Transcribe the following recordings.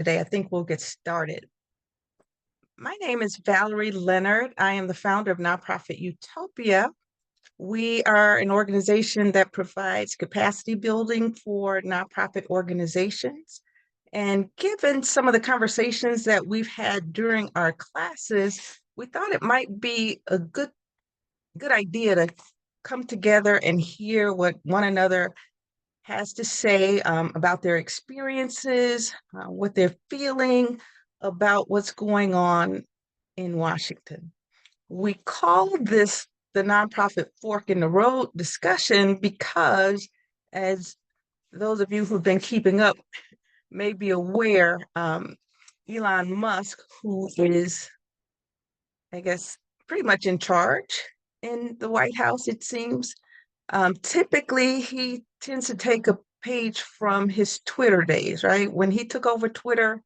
today. I think we'll get started. My name is Valerie Leonard. I am the founder of Nonprofit Utopia. We are an organization that provides capacity building for nonprofit organizations. And given some of the conversations that we've had during our classes, we thought it might be a good idea to come together and hear what one another has to say about their experiences, what they're feeling about what's going on in Washington. We call this the nonprofit fork in the road discussion because, as those of you who've been keeping up may be aware, Elon Musk, who is, I guess, pretty much in charge in the White House, it seems, typically, he tends to take a page from his Twitter days, right? When he took over Twitter,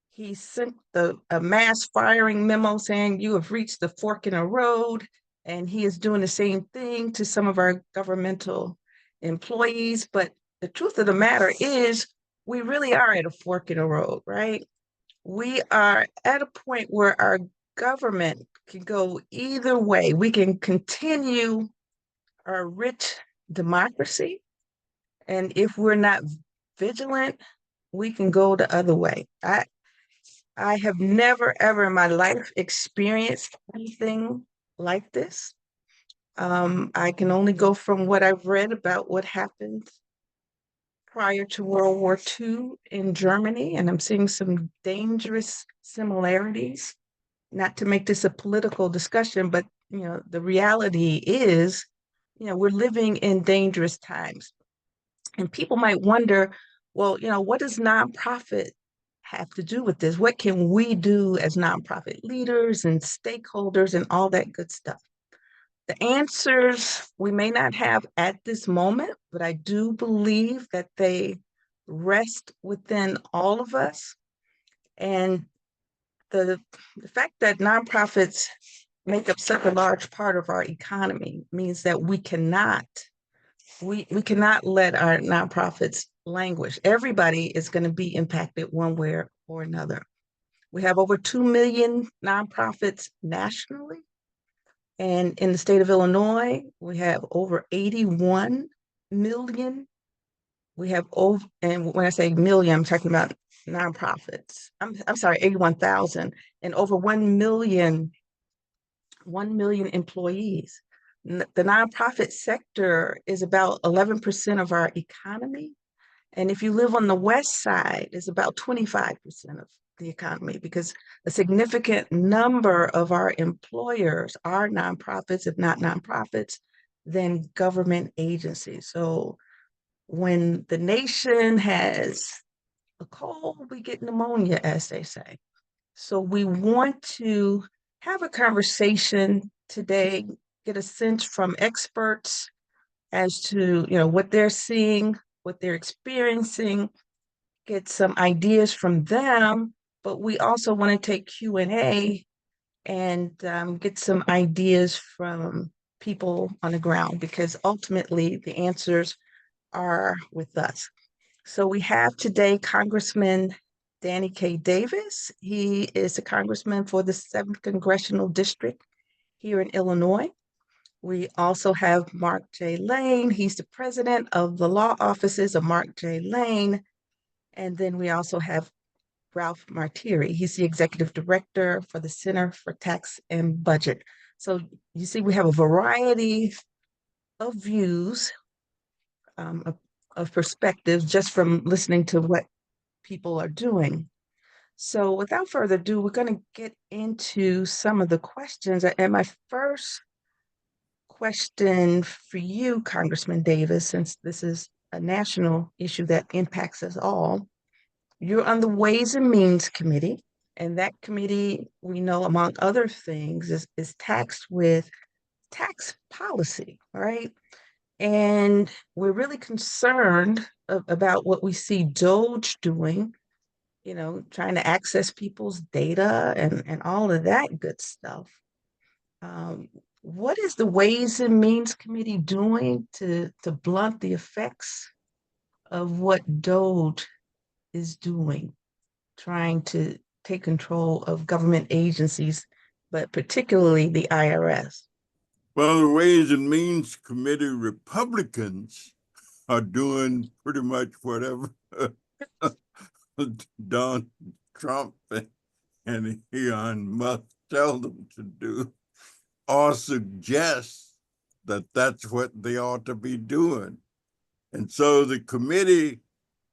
he sent a mass firing memo saying, "You have reached the fork in the road." And he is doing the same thing to some of our governmental employees. But the truth of the matter is, we really are at a fork in the road, right? We are at a point where our government can go either way. We can continue our rich democracy, and if we're not vigilant, we can go the other way. I have never ever in my life experienced anything like this. I can only go from what I've read about what happened prior to World War II in Germany, and I'm seeing some dangerous similarities. Not to make this a political discussion, but the reality is, we're living in dangerous times. And people might wonder, well, what does nonprofit have to do with this? What can we do as nonprofit leaders and stakeholders and all that good stuff? The answers we may not have at this moment, but I do believe that they rest within all of us. And the fact that nonprofits make up such a large part of our economy means that we cannot let our nonprofits languish. Everybody is going to be impacted one way or another. We have over 2 million nonprofits nationally. And in the state of Illinois, we have over 81 million. We have over, and when I say million, I'm talking about nonprofits. I'm sorry, 81,000, and over 1 million employees. The nonprofit sector is about 11% of our economy. And if you live on the West Side, it's about 25% of the economy, because a significant number of our employers are nonprofits, if not nonprofits, then government agencies. So when the nation has a cold, we get pneumonia, as they say. So we want to have a conversation today, get a sense from experts as to what they're seeing, what they're experiencing, get some ideas from them. But we also want to take Q&A and get some ideas from people on the ground, because ultimately the answers are with us. So we have today Congressman Danny K. Davis. He is a congressman for the 7th Congressional District here in Illinois. We also have Marc J. Lane. He's the president of the law offices of Marc J. Lane. And then we also have Ralph Martire. He's the executive director for the Center for Tax and Budget. So you see, we have a variety of views, of perspectives, just from listening to what people are doing. So without further ado, we're going to get into some of the questions. And my first question for you, Congressman Davis, since this is a national issue that impacts us all, you're on the Ways and Means Committee, and that committee, we know, among other things, is taxed with tax policy, right? And we're really concerned about what we see DOGE doing, trying to access people's data and all of that good stuff. What is the Ways and Means Committee doing to blunt the effects of what DOGE is doing? trying to take control of government agencies, but particularly the IRS? Well, the Ways and Means Committee Republicans are doing pretty much whatever Donald Trump and Elon Musk tell them to do, or suggest that that's what they ought to be doing. And so the committee,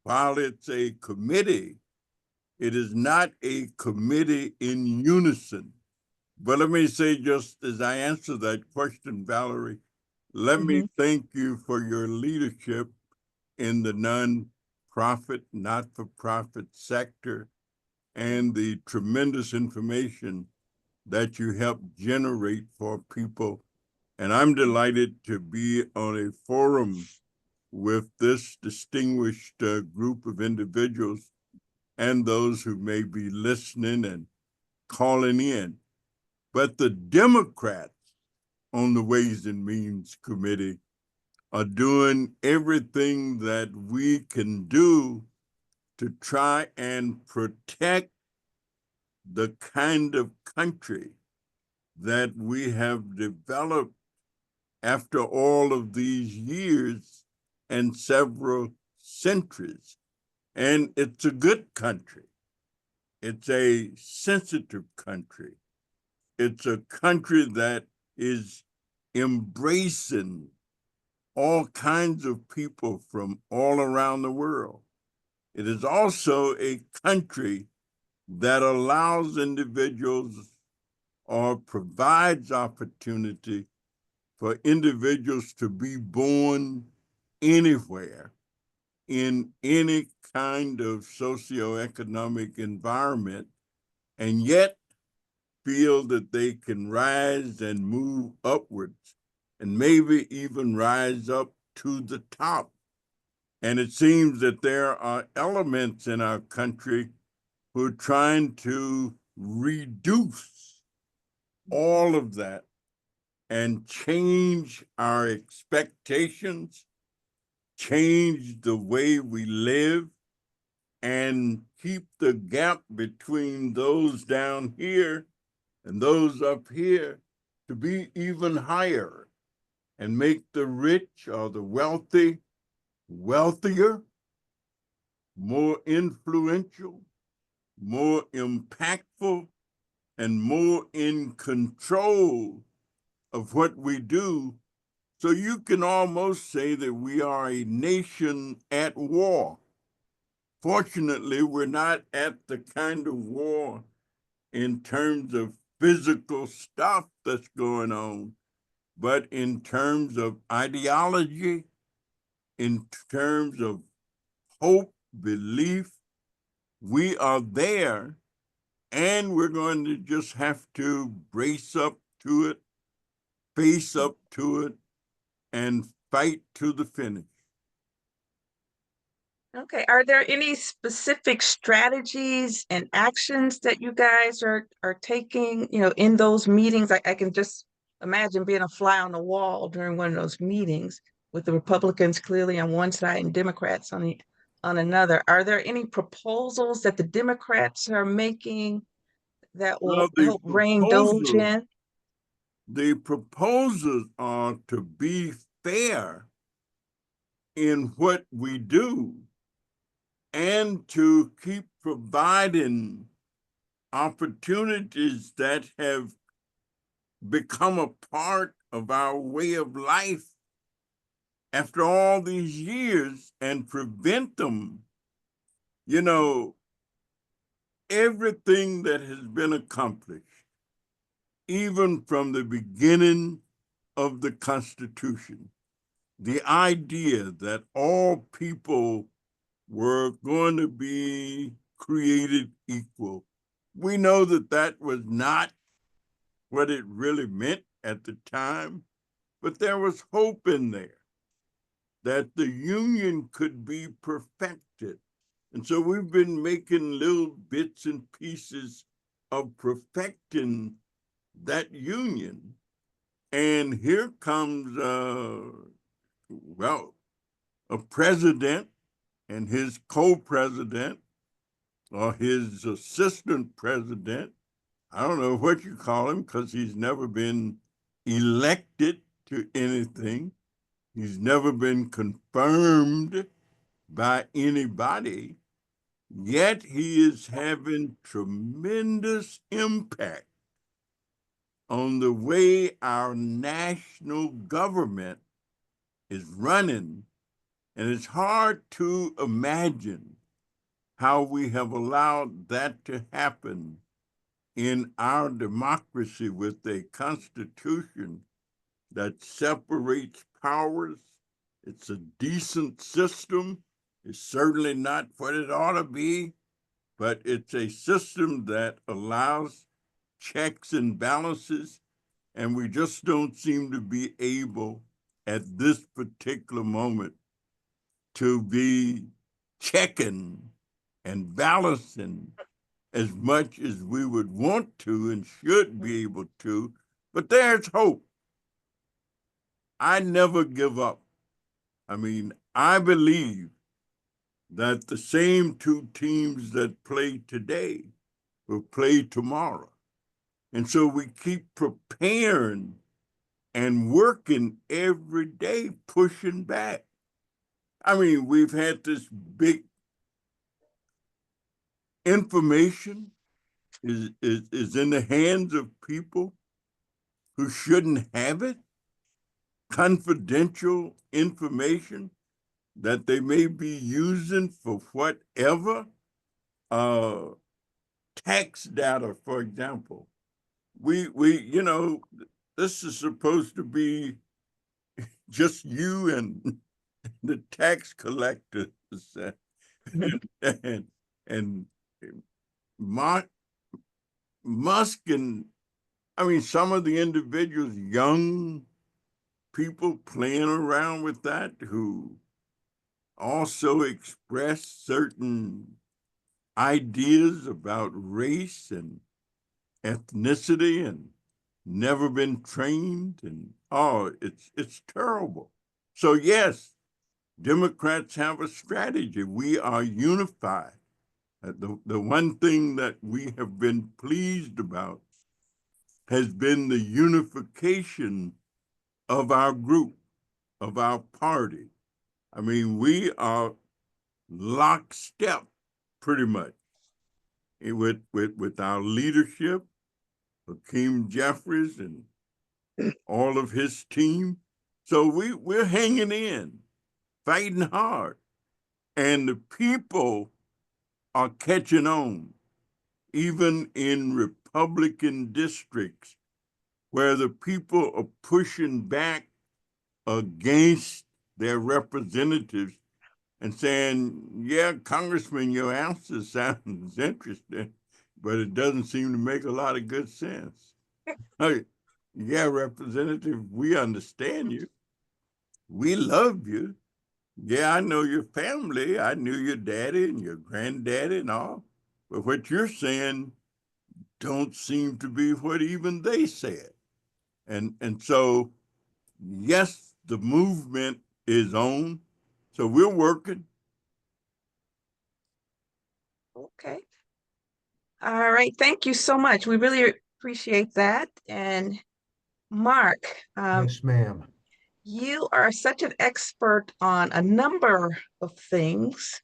while it's a committee, it is not a committee in unison. But let me say, just as I answer that question, Valerie, let me thank you for your leadership in the nonprofit, not-for-profit sector and the tremendous information that you help generate for people. And I'm delighted to be on a forum with this distinguished group of individuals and those who may be listening and calling in. But the Democrats on the Ways and Means Committee are doing everything that we can do to try and protect the kind of country that we have developed after all of these years and several centuries. And it's a good country. It's a sensitive country. It's a country that is embracing all kinds of people from all around the world. It is also a country that allows individuals or provides opportunity for individuals to be born anywhere in any kind of socioeconomic environment and yet feel that they can rise and move upwards and maybe even rise up to the top. And it seems that there are elements in our country who are trying to reduce all of that and change our expectations, change the way we live, and keep the gap between those down here and those up here to be even higher and make the rich or the wealthy wealthier, more influential, more impactful, and more in control of what we do. So you can almost say that we are a nation at war. Fortunately, we're not at the kind of war in terms of physical stuff that's going on, but in terms of ideology, in terms of hope, belief, we are there, and we're going to just have to brace up to it, face up to it, and fight to the finish. Okay. Are there any specific strategies and actions that you guys are taking, in those meetings? I can just imagine being a fly on the wall during one of those meetings with the Republicans clearly on one side and Democrats on another. Are there any proposals that the Democrats are making that Well, will help rein DOGE in? the proposals are to be fair in what we do and to keep providing opportunities that have become a part of our way of life after all these years and prevent them. You know, everything that has been accomplished, even from the beginning of the Constitution, the idea that all people were going to be created equal. We know that that was not what it really meant at the time, but there was hope in there that the union could be perfected. And so we've been making little bits and pieces of perfecting that union. And here comes, a president and his co-president or his assistant president, I don't know what you call him because he's never been elected to anything. He's never been confirmed by anybody, yet he is having tremendous impact on the way our national government is running. And it's hard to imagine how we have allowed that to happen in our democracy with a constitution that separates powers. It's a decent system. It's certainly not what it ought to be, but it's a system that allows checks and balances, and we just don't seem to be able at this particular moment to be checking and balancing as much as we would want to and should be able to, but there's hope. I never give up. I mean, I believe that the same two teams that play today will play tomorrow. And so we keep preparing and working every day, pushing back. I mean, we've had this big information is in the hands of people who shouldn't have it, confidential information that they may be using for whatever. Tax data, for example. We this is supposed to be just you and the tax collectors and Mark Musk and I mean some of the individuals, young people playing around with that who also express certain ideas about race and ethnicity and never been trained and it's terrible. So yes, Democrats have a strategy. We are unified. The one thing that we have been pleased about has been the unification of our group, of our party. I mean, we are lockstep pretty much with our leadership, Hakeem Jeffries and all of his team. So we're hanging in, fighting hard. And the people are catching on, even in Republican districts where the people are pushing back against their representatives and saying, yeah, Congressman, your answer sounds interesting, but it doesn't seem to make a lot of good sense. Hey, yeah, Representative, we understand you. We love you. Yeah, I know your family. I knew your daddy and your granddaddy and all. But what you're saying don't seem to be what even they said. And so, yes, the movement is on. So we're working. Okay. All right. Thank you so much. We really appreciate that. And Mark, Yes, ma'am. you are such an expert on a number of things,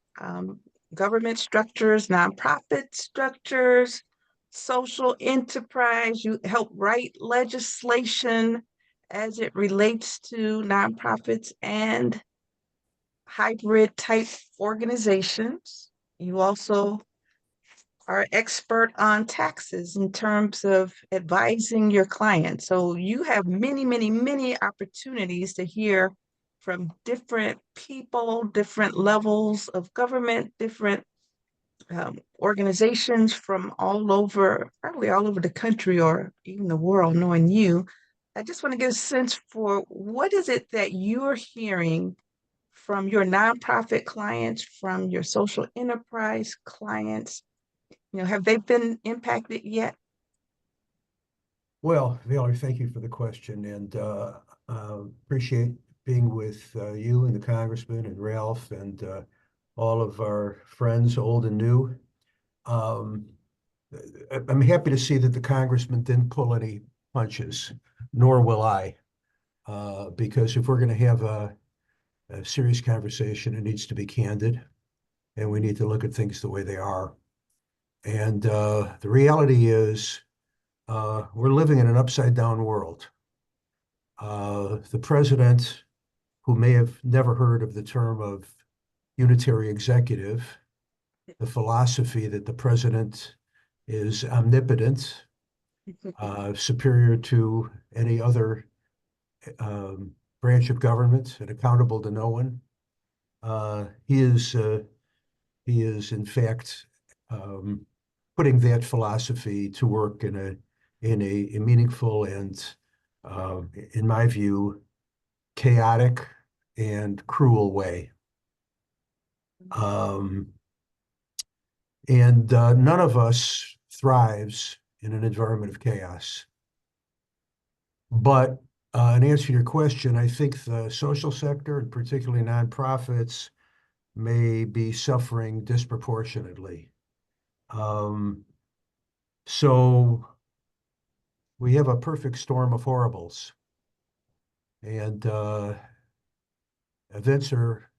government structures, nonprofit structures, social enterprise. You help write legislation as it relates to nonprofits and hybrid type organizations. You also are expert on taxes in terms of advising your clients. So you have many, many, many opportunities to hear from different people, different levels of government, different organizations from all over, probably all over the country or even the world, knowing you. I just want to get a sense for what is it that you're hearing from your nonprofit clients, from your social enterprise clients, have they been impacted yet? Well, Valerie, thank you for the question, and appreciate being with you and the Congressman and Ralph and all of our friends, old and new. Um, I'm happy to see that the congressman didn't pull any punches, nor will I, because if we're going to have a serious conversation, it needs to be candid, and we need to look at things the way they are. And the reality is, we're living in an upside down world. The president, who may have never heard of the term of unitary executive, the philosophy that the president is omnipotent, superior to any other branch of government and accountable to no one. He is in fact putting that philosophy to work in a meaningful and, in my view, chaotic and cruel way. And none of us thrives in an environment of chaos. But in answer to your question, I think the social sector, and particularly nonprofits, may be suffering disproportionately. So we have a perfect storm of horribles. And events are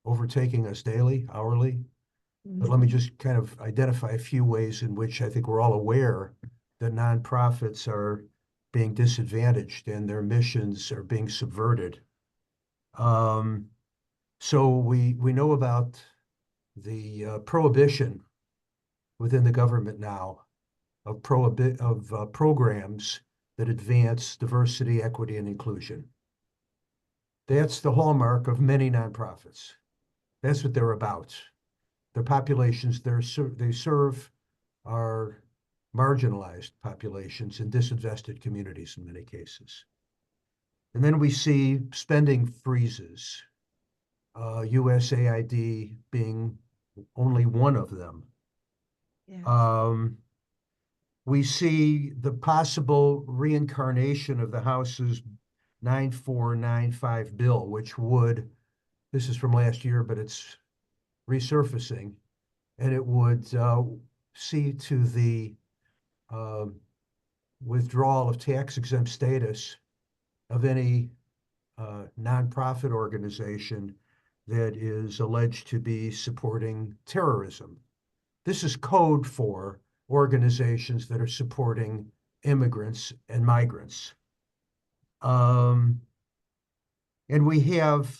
overtaking us daily, hourly. But let me just kind of identify a few ways in which I think we're all aware that nonprofits are being disadvantaged and their missions are being subverted. So we know about the prohibition within the government now of programs that advance diversity, equity, and inclusion. That's the hallmark of many nonprofits. That's what they're about. The populations they serve are marginalized populations in disinvested communities in many cases. And then we see spending freezes, USAID being only one of them. Yes. We see the possible reincarnation of the House's 9495 bill, which would, this is from last year, but it's resurfacing, and it would see to the withdrawal of tax-exempt status of any nonprofit organization that is alleged to be supporting terrorism. This is code for organizations that are supporting immigrants and migrants. And we have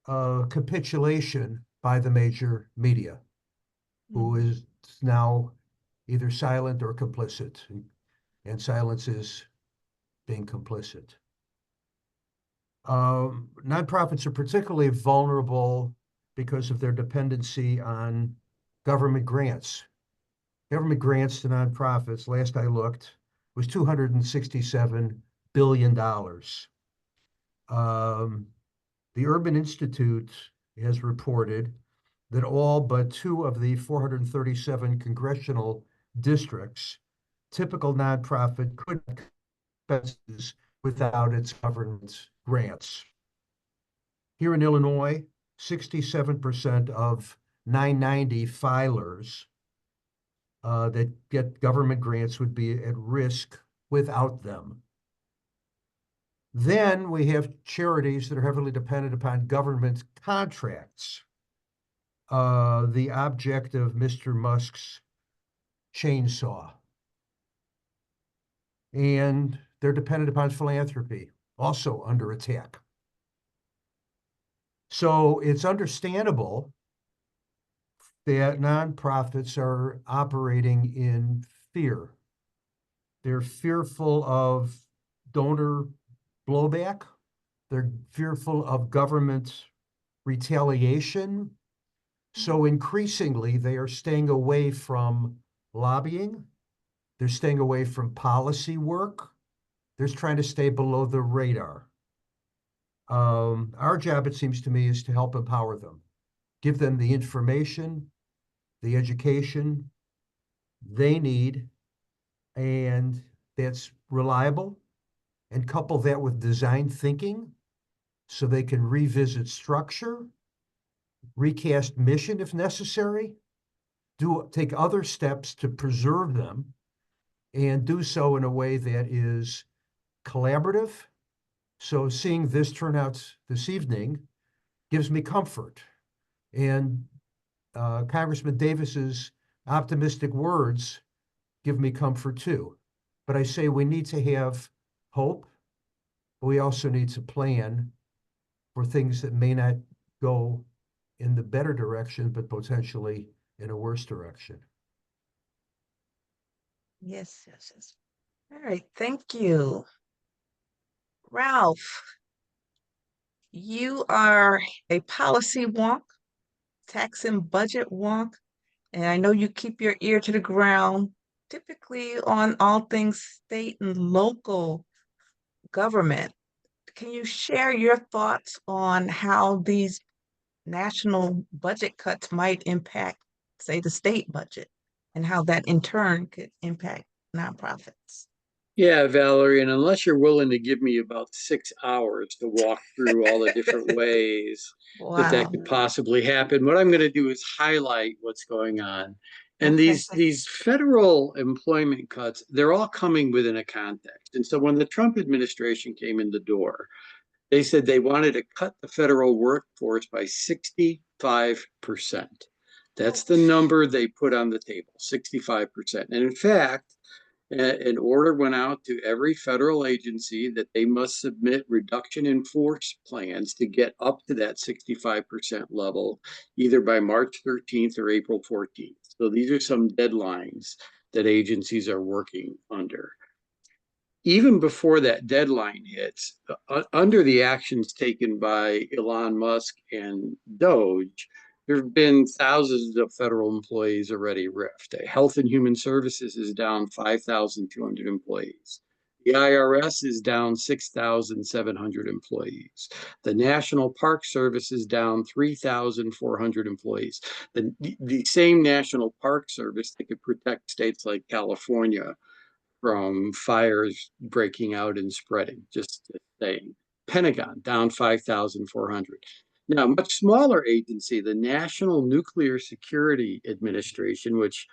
capitulation by the major media, who is now either silent or complicit, and silence is being complicit. Nonprofits are particularly vulnerable because of their dependency on government grants. Government grants to nonprofits, last I looked, was $267 billion. The Urban Institute has reported that all but 2 of the 437 congressional districts, typical nonprofit could expenses without its government grants. Here in Illinois, 67% of 990 filers that get government grants would be at risk without them. Then we have charities that are heavily dependent upon government contracts. The object of Mr. Musk's chainsaw. And they're dependent upon philanthropy, also under attack. So it's understandable that nonprofits are operating in fear. They're fearful of donor blowback. They're fearful of government retaliation. So increasingly, they are staying away from lobbying. They're staying away from policy work. They're trying to stay below the radar. Our job, it seems to me, is to help empower them, give them the information, the education they need, and that's reliable, and couple that with design thinking so they can revisit structure, recast mission if necessary, take other steps to preserve them and do so in a way that is collaborative. So seeing this turnout this evening gives me comfort. And Congressman Davis's optimistic words give me comfort too. But I say we need to have hope, but we also need to plan for things that may not go in the better direction, but potentially in a worse direction. Yes, yes, yes. All right, thank you. Ralph, you are a policy wonk, tax and budget wonk, and I know you keep your ear to the ground, typically on all things state and local government. Can you share your thoughts on how these national budget cuts might impact, say, the state budget, and how that in turn could impact nonprofits? Yeah, Valerie, and unless you're willing to give me about 6 hours to walk through all the different ways that Wow. could possibly happen, what I'm going to do is highlight what's going on. And Okay. these federal employment cuts, they're all coming within a context. And so when the Trump administration came in the door, they said they wanted to cut the federal workforce by 65%. That's the number they put on the table, 65%. And in fact, an order went out to every federal agency that they must submit reduction in force plans to get up to that 65% level, either by March 13th or April 14th. So these are some deadlines that agencies are working under. Even before that deadline hits, under the actions taken by Elon Musk and DOGE, there have been thousands of federal employees already riffed. Health and Human Services is down 5,200 employees. The IRS is down 6,700 employees. The National Park Service is down 3,400 employees. The same National Park Service that could protect states like California from fires breaking out and spreading, just saying. Pentagon down 5,400. Now, a much smaller agency, the National Nuclear Security Administration, which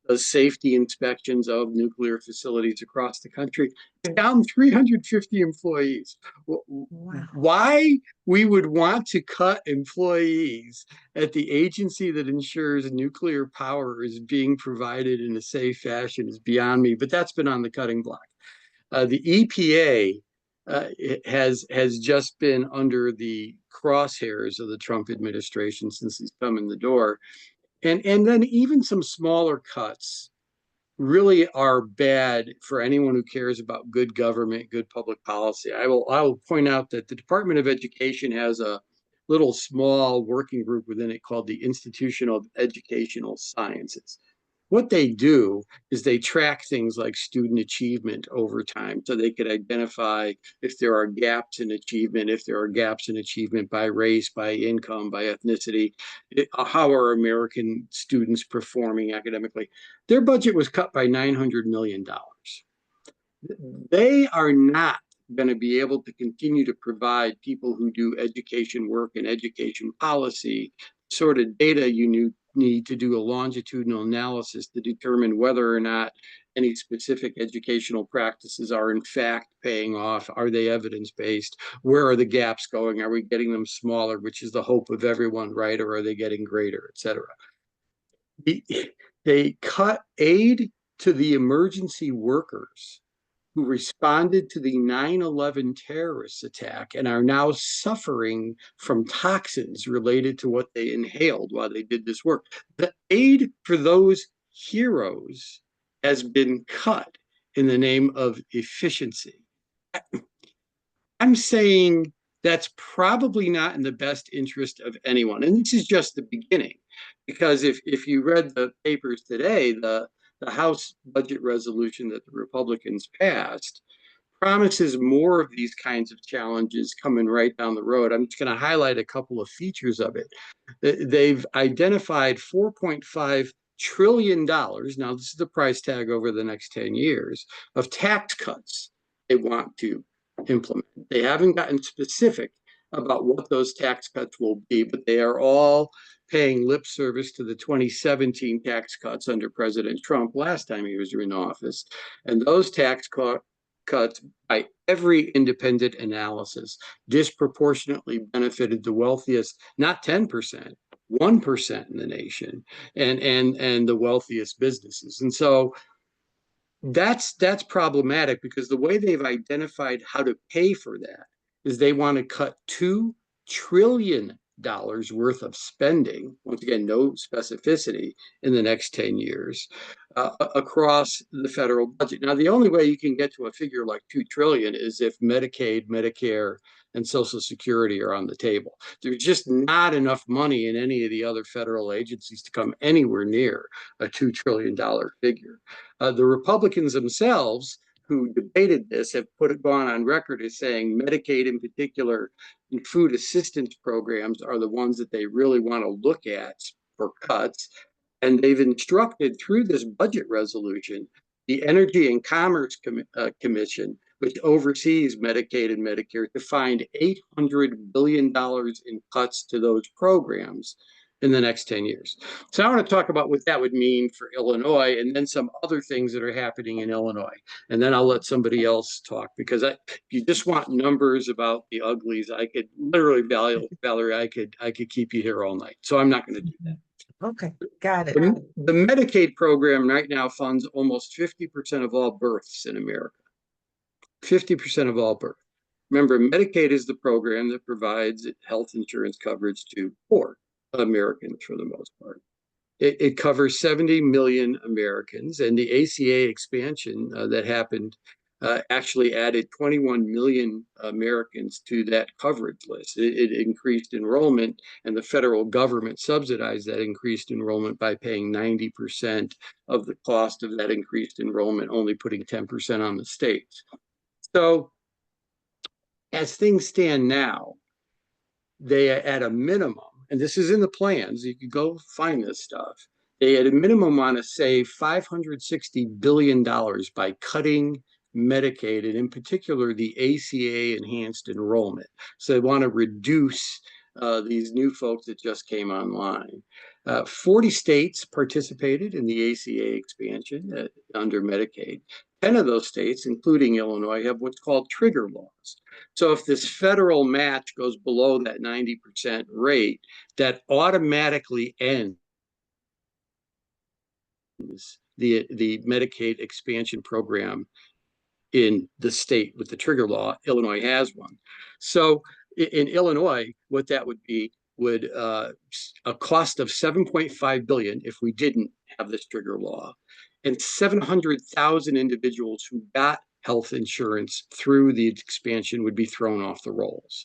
does safety inspections of nuclear facilities across the country, down 350 employees. Wow. Why we would want to cut employees at the agency that ensures nuclear power is being provided in a safe fashion is beyond me, but that's been on the cutting block. The EPA has just been under the crosshairs of the Trump administration since he's come in the door. And then even some smaller cuts really are bad for anyone who cares about good government, good public policy. I will point out that the Department of Education has a little small working group within it called the Institution of Educational Sciences. What they do is they track things like student achievement over time, so they could identify if there are gaps in achievement, by race, by income, by ethnicity. How are American students performing academically? Their budget was cut by $900 million. They are not going to be able to continue to provide people who do education work and education policy sort of data you need to do a longitudinal analysis to determine whether or not any specific educational practices are in fact paying off. Are they evidence-based? Where are the gaps going? Are we getting them smaller, which is the hope of everyone, right? Or are they getting greater, et cetera? They cut aid to the emergency workers who responded to the 9/11 terrorist attack and are now suffering from toxins related to what they inhaled while they did this work. The aid for those heroes has been cut in the name of efficiency. I'm saying that's probably not in the best interest of anyone. And this is just the beginning, because if you read the papers today, the House budget resolution that the Republicans passed promises more of these kinds of challenges coming right down the road. I'm just going to highlight a couple of features of it. They've identified $4.5 trillion. Now, this is the price tag over the next 10 years of tax cuts they want to implement. They haven't gotten specific about what those tax cuts will be, but they are all paying lip service to the 2017 tax cuts under President Trump last time he was in office. And those tax cuts, by every independent analysis, disproportionately benefited the wealthiest, not 10%, 1% in the nation, and the wealthiest businesses. And so that's problematic, because the way they've identified how to pay for that is they want to cut $2 trillion worth of spending, once again, no specificity, in the next 10 years across the federal budget. Now, the only way you can get to a figure like 2 trillion is if Medicaid, Medicare, and Social Security are on the table. There's just not enough money in any of the other federal agencies to come anywhere near a $2 trillion figure. The Republicans themselves, who debated this, have gone on record as saying Medicaid in particular and food assistance programs are the ones that they really want to look at for cuts. And they've instructed through this budget resolution the Energy and Commerce Commission, which oversees Medicaid and Medicare, to find $800 billion in cuts to those programs in the next 10 years. So I want to talk about what that would mean for Illinois, and then some other things that are happening in Illinois. And then I'll let somebody else talk, because if you just want numbers about the uglies, I could literally, Valerie, I could keep you here all night. So I'm not going to do that. Okay, got it. The Medicaid program right now funds almost 50% of all births in America. 50% of all births. Remember, Medicaid is the program that provides health insurance coverage to poor Americans for the most part. It covers 70 million Americans, and the ACA expansion that happened actually added 21 million Americans to that coverage list. It increased enrollment, and the federal government subsidized that increased enrollment by paying 90% of the cost of that increased enrollment, only putting 10% on the states. So as things stand now, they, at a minimum, and this is in the plans, you could go find this stuff, they at a minimum want to save $560 billion by cutting Medicaid, and in particular the ACA enhanced enrollment. So they want to reduce these new folks that just came online. 40 states participated in the ACA expansion under Medicaid. 10 of those states, including Illinois, have what's called trigger laws. So if this federal match goes below that 90% rate, that automatically ends the Medicaid expansion program in the state with the trigger law. Illinois has one. So in Illinois, what that would be would a cost of $7.5 billion if we didn't have this trigger law, and 700,000 individuals who got health insurance through the expansion would be thrown off the rolls.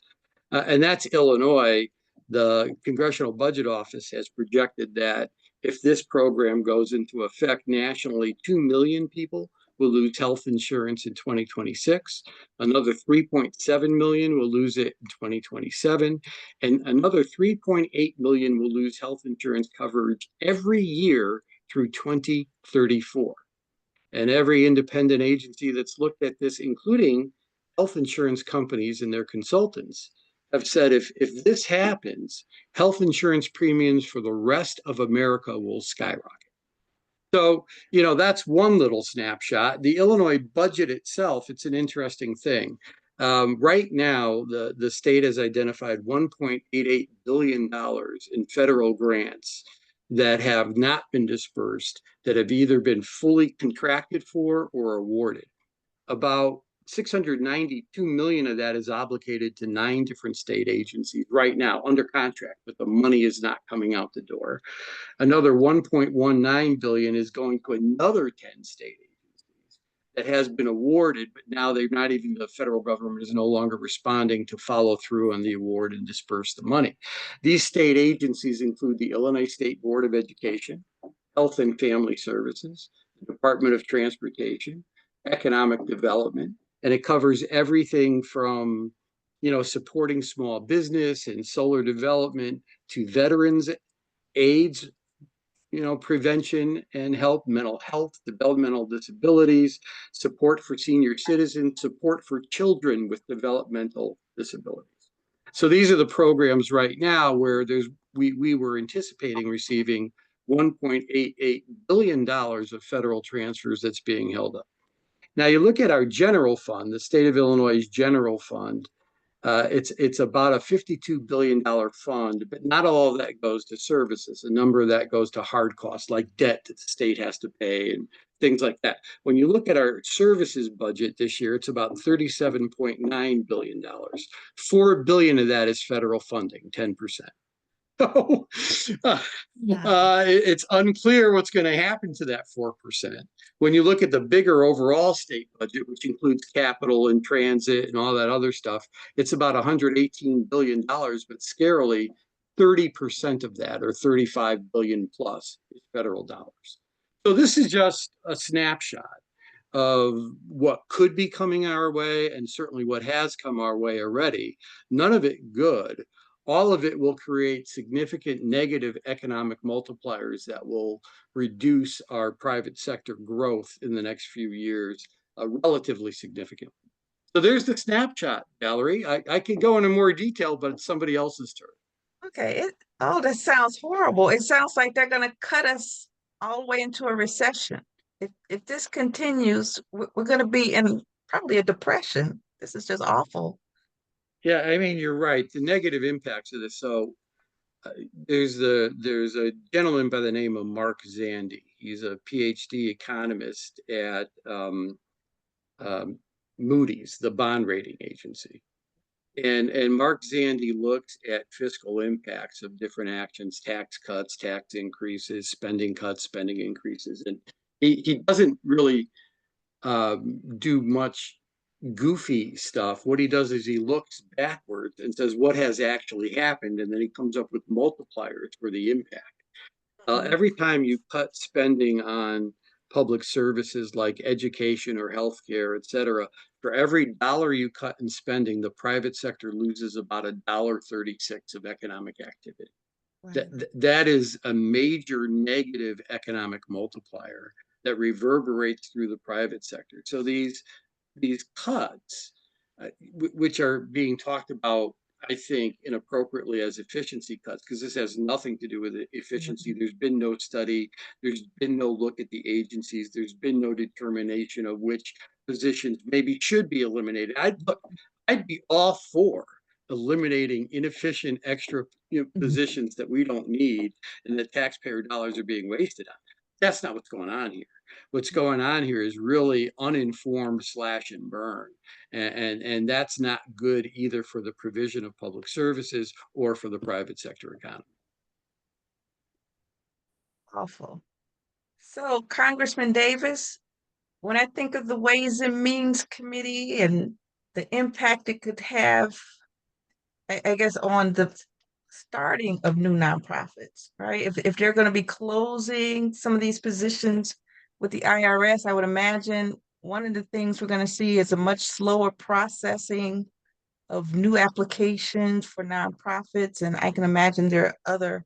And that's Illinois. The Congressional Budget Office has projected that if this program goes into effect nationally, 2 million people will lose health insurance in 2026. Another 3.7 million will lose it in 2027. And another 3.8 million will lose health insurance coverage every year through 2034. And every independent agency that's looked at this, including health insurance companies and their consultants, have said if this happens, health insurance premiums for the rest of America will skyrocket. So, you know, that's one little snapshot. The Illinois budget itself, it's an interesting thing. Right now, the state has identified $1.88 billion in federal grants that have not been dispersed, that have either been fully contracted for or awarded. About $692 million of that is obligated to 9 different state agencies right now under contract, but the money is not coming out the door. Another $1.19 billion is going to another 10 state agencies that has been awarded, but now they're not even, the federal government is no longer responding to follow through on the award and disperse the money. These state agencies include the Illinois State Board of Education, Health and Family Services, the Department of Transportation, Economic Development, and it covers everything from, you know, supporting small business and solar development to veterans, AIDS, you know, prevention and help, mental health, developmental disabilities, support for senior citizens, support for children with developmental disabilities. So these are the programs right now where we were anticipating receiving $1.88 billion of federal transfers that's being held up. Now you look at our general fund, the state of Illinois' general fund. It's about a $52 billion fund, but not all of that goes to services. A number of that goes to hard costs like debt that the state has to pay and things like that. When you look at our services budget this year, it's about $37.9 billion. $4 billion of that is federal funding, 10%. So it's unclear what's going to happen to that 4%. When you look at the bigger overall state budget, which includes capital and transit and all that other stuff, it's about $118 billion, but scarily 30% of that, or 35 billion plus, is federal dollars. So this is just a snapshot of what could be coming our way, and certainly what has come our way already. None of it good. All of it will create significant negative economic multipliers that will reduce our private sector growth in the next few years relatively significantly. So there's the snapshot, Valerie. I could go into more detail, but it's somebody else's turn. Okay. Oh, that sounds horrible. It sounds like they're going to cut us all the way into a recession. If this continues, we're going to be in probably a depression. This is just awful. Yeah, I mean, you're right. The negative impacts of this. So there's a gentleman by the name of Marc Zandy. He's a PhD economist at Moody's, the bond rating agency. And Marc Zandy looks at fiscal impacts of different actions, tax cuts, tax increases, spending cuts, spending increases. And he doesn't really do much goofy stuff. What he does is he looks backwards and says what has actually happened, and then he comes up with multipliers for the impact. Every time you cut spending on public services like education or healthcare, et cetera, for every dollar you cut in spending, the private sector loses about $1.36 of economic activity. Wow. That is a major negative economic multiplier that reverberates through the private sector. So these cuts, which are being talked about, I think, inappropriately as efficiency cuts, because this has nothing to do with efficiency. There's been no study. There's been no look at the agencies. There's been no determination of which positions maybe should be eliminated. I'd be all for eliminating inefficient extra positions that we don't need and that taxpayer dollars are being wasted on. That's not what's going on here. What's going on here is really uninformed slash and burn. And that's not good either for the provision of public services or for the private sector economy. Awful. So, Congressman Davis, when I think of the Ways and Means Committee and the impact it could have, I guess, on the starting of new nonprofits, right? If they're going to be closing some of these positions with the IRS, I would imagine one of the things we're going to see is a much slower processing of new applications for nonprofits. And I can imagine there are other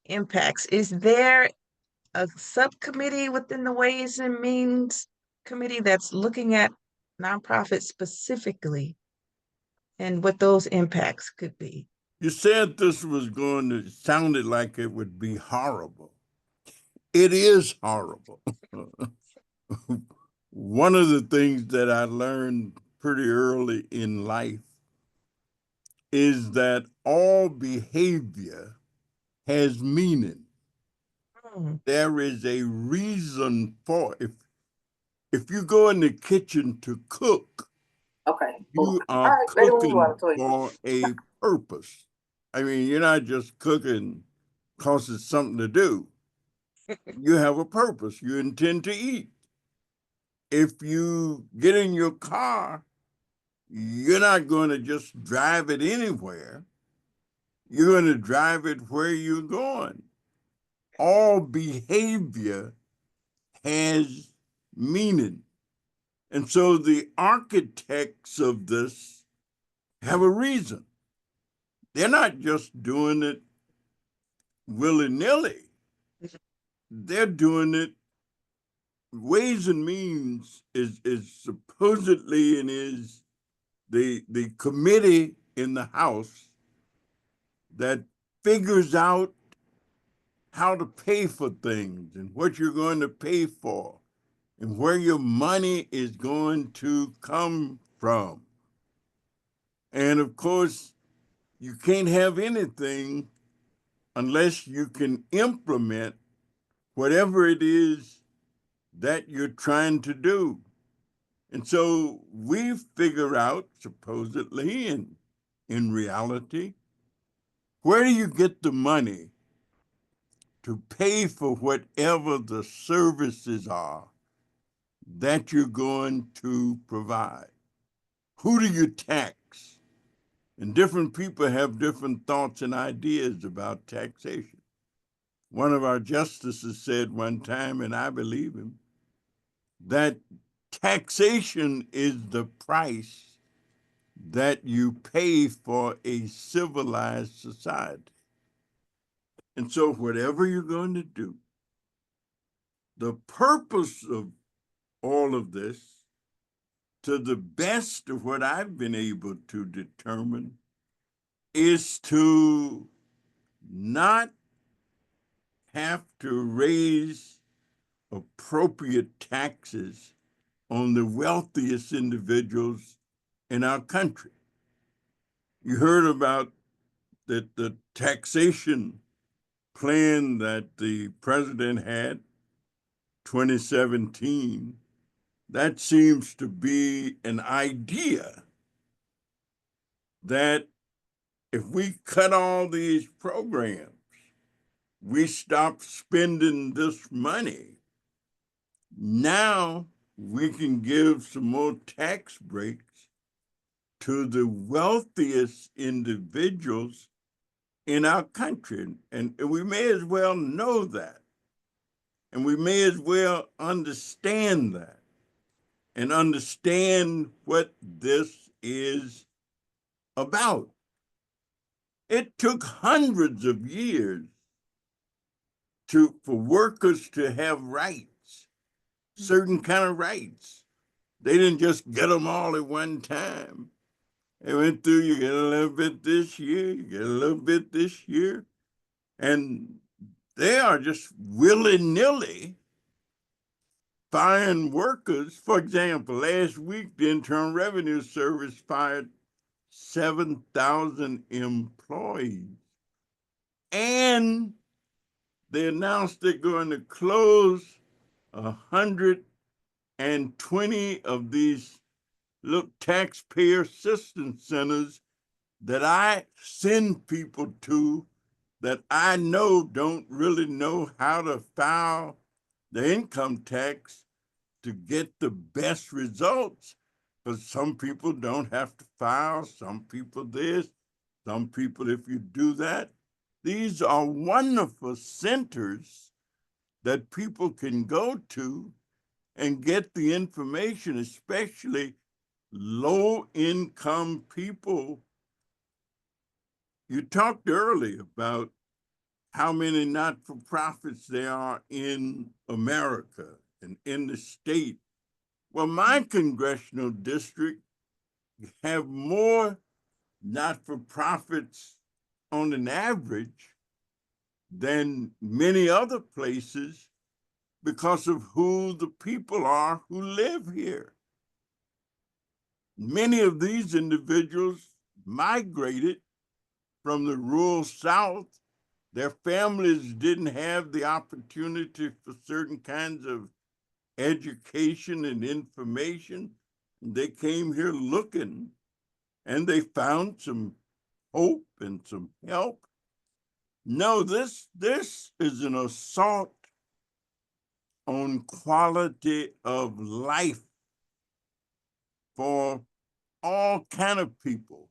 impacts. Is there a subcommittee within the Ways and Means Committee that's looking at nonprofits specifically and what those impacts could be? You said this was going to, sounded like it would be horrible. It is horrible. One of the things that I learned pretty early in life is that all behavior has meaning. There is a reason for it. If you go in the kitchen to cook, you are cooking for a purpose. I mean, you're not just cooking because it's something to do. You have a purpose. You intend to eat. If you get in your car, you're not going to just drive it anywhere. You're going to drive it where you're going. All behavior has meaning. And so the architects of this have a reason. They're not just doing it willy-nilly. They're doing it. Ways and Means is supposedly and is the committee in the House that figures out how to pay for things and what you're going to pay for and where your money is going to come from. And of course, you can't have anything unless you can implement whatever it is that you're trying to do. And so we figure out, supposedly, and in reality, where do you get the money to pay for whatever the services are that you're going to provide? Who do you tax? And different people have different thoughts and ideas about taxation. One of our justices said one time, and I believe him, that taxation is the price that you pay for a civilized society. And so whatever you're going to do, the purpose of all of this, to the best of what I've been able to determine, is to not have to raise appropriate taxes on the wealthiest individuals in our country. You heard about the taxation plan that the president had 2017. That seems to be an idea that if we cut all these programs, we stop spending this money, now we can give some more tax breaks to the wealthiest individuals in our country. And we may as well know that. And we may as well understand that and understand what this is about. It took hundreds of years for workers to have rights, certain kind of rights. They didn't just get them all at one time. They went through, you get a little bit this year, you get a little bit this year, and they are just willy-nilly firing workers. For example, last week, the Internal Revenue Service fired 7,000 employees. And they announced they're going to close 120 of these little taxpayer assistance centers that I send people to that I know don't really know how to file the income tax to get the best results. Because some people don't have to file, some people this, some people if you do that. These are wonderful centers that people can go to and get the information, especially low-income people. You talked earlier about how many not-for-profits there are in America and in the state. Well, my congressional district have more not-for-profits on an average than many other places because of who the people are who live here. Many of these individuals migrated from the rural South. Their families didn't have the opportunity for certain kinds of education and information. They came here looking, and they found some hope and some help. No, this is an assault on quality of life for all kind of people.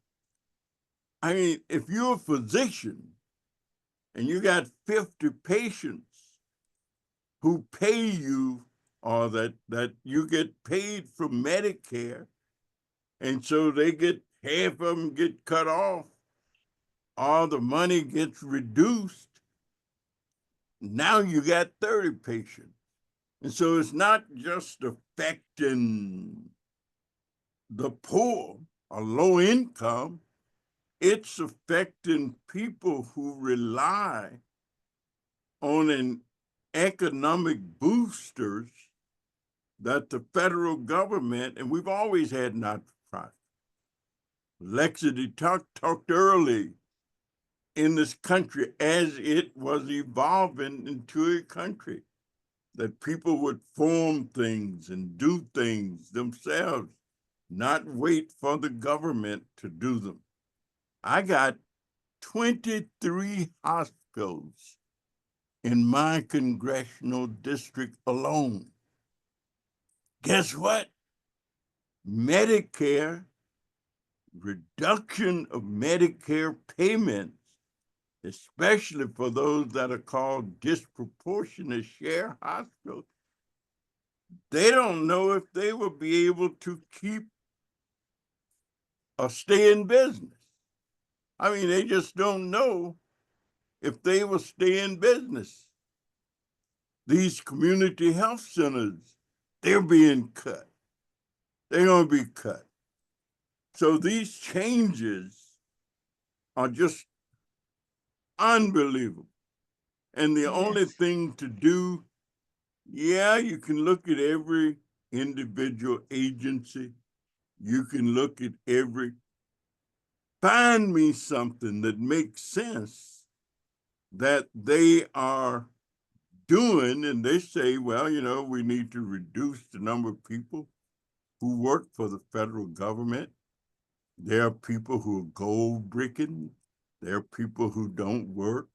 I mean, if you're a physician and you got 50 patients who pay you, or that you get paid from Medicare, and so they get, half of them get cut off, all the money gets reduced. Now you got 30 patients. And so it's not just affecting the poor or low income, it's affecting people who rely on an economic boosters that the federal government, and we've always had not-for-profit. Lexity talked early in this country as it was evolving into a country, that people would form things and do things themselves, not wait for the government to do them. I got 23 hospitals in my congressional district alone. Guess what? Medicare, reduction of Medicare payments, especially for those that are called disproportionate share hospitals, they don't know if they will be able to keep or stay in business. I mean, they just don't know if they will stay in business. These community health centers, they're being cut. They're going to be cut. So these changes are just unbelievable. And the only thing to do, yeah, you can look at every individual agency. You can look at find me something that makes sense that they are doing, and they say, well, you know, we need to reduce the number of people who work for the federal government. There are people who are gold bricking. There are people who don't work.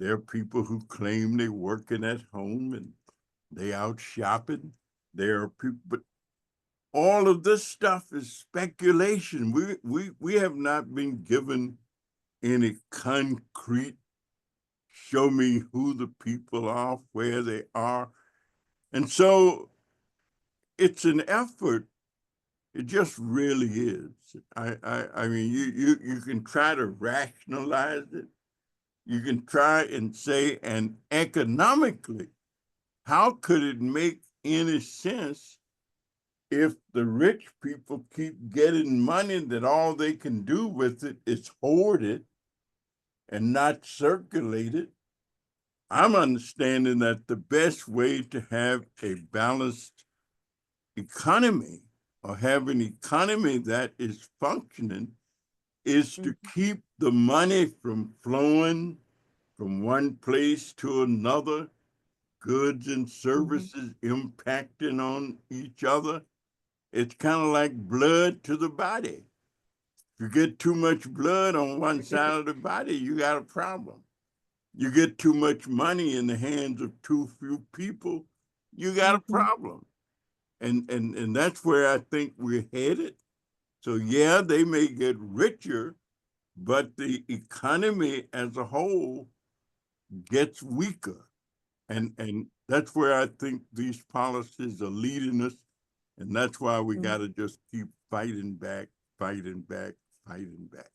There are people who claim they're working at home and they out shopping. There are people, but all of this stuff is speculation. We have not been given any concrete, show me who the people are, where they are. And so it's an effort. It just really is. I mean, you can try to rationalize it. You can try and say, and economically, how could it make any sense if the rich people keep getting money that all they can do with it is hoard it and not circulate it? I'm understanding that the best way to have a balanced economy or have an economy that is functioning is to keep the money from flowing from one place to another, goods and services impacting on each other. It's kind of like blood to the body. If you get too much blood on one side of the body, you got a problem. You get too much money in the hands of too few people, you got a problem. And that's where I think we're headed. So yeah, they may get richer, but the economy as a whole gets weaker. And that's where I think these policies are leading us. And that's why we got to just keep fighting back, fighting back, fighting back.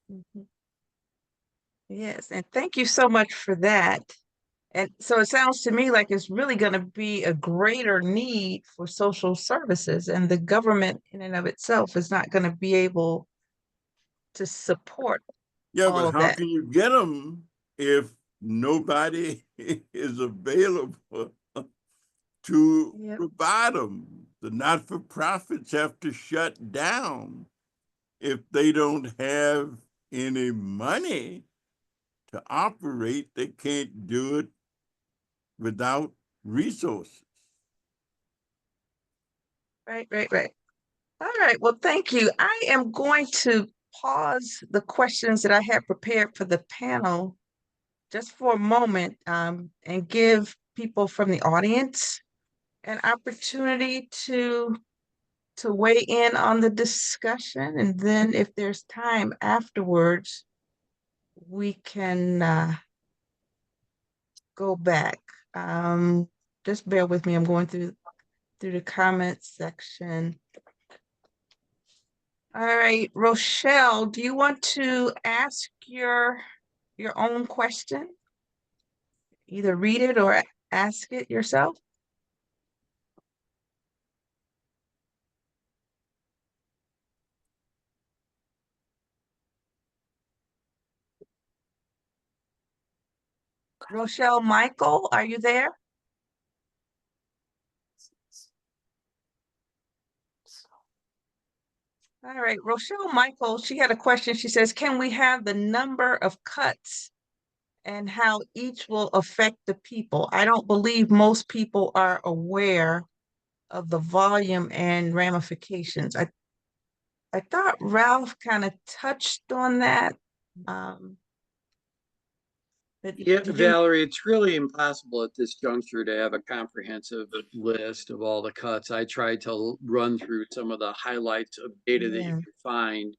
Yes, and thank you so much for that. And so it sounds to me like it's really going to be a greater need for social services, and the government in and of itself is not going to be able to support Yeah, all but of how that. can you get them if nobody is available to provide them? The not-for-profits have to shut down if they don't have any money to operate. They can't do it without resources. Right. All right. Well, thank you. I am going to pause the questions that I had prepared for the panel just for a moment, and give people from the audience an opportunity to weigh in on the discussion. And then if there's time afterwards, we can go back. Just bear with me. I'm going through the comments section. All right, Rochelle, do you want to ask your own question? Either read it or ask it yourself. Rochelle Michael, are you there? All right, Rochelle Michael, she had a question. She says, can we have the number of cuts and how each will affect the people? I don't believe most people are aware of the volume and ramifications. I thought Ralph kind of touched on that. But Yeah, did you? Valerie, it's really impossible at this juncture to have a comprehensive list of all the cuts. I tried to run through some of the highlights of data that you Yeah. can find.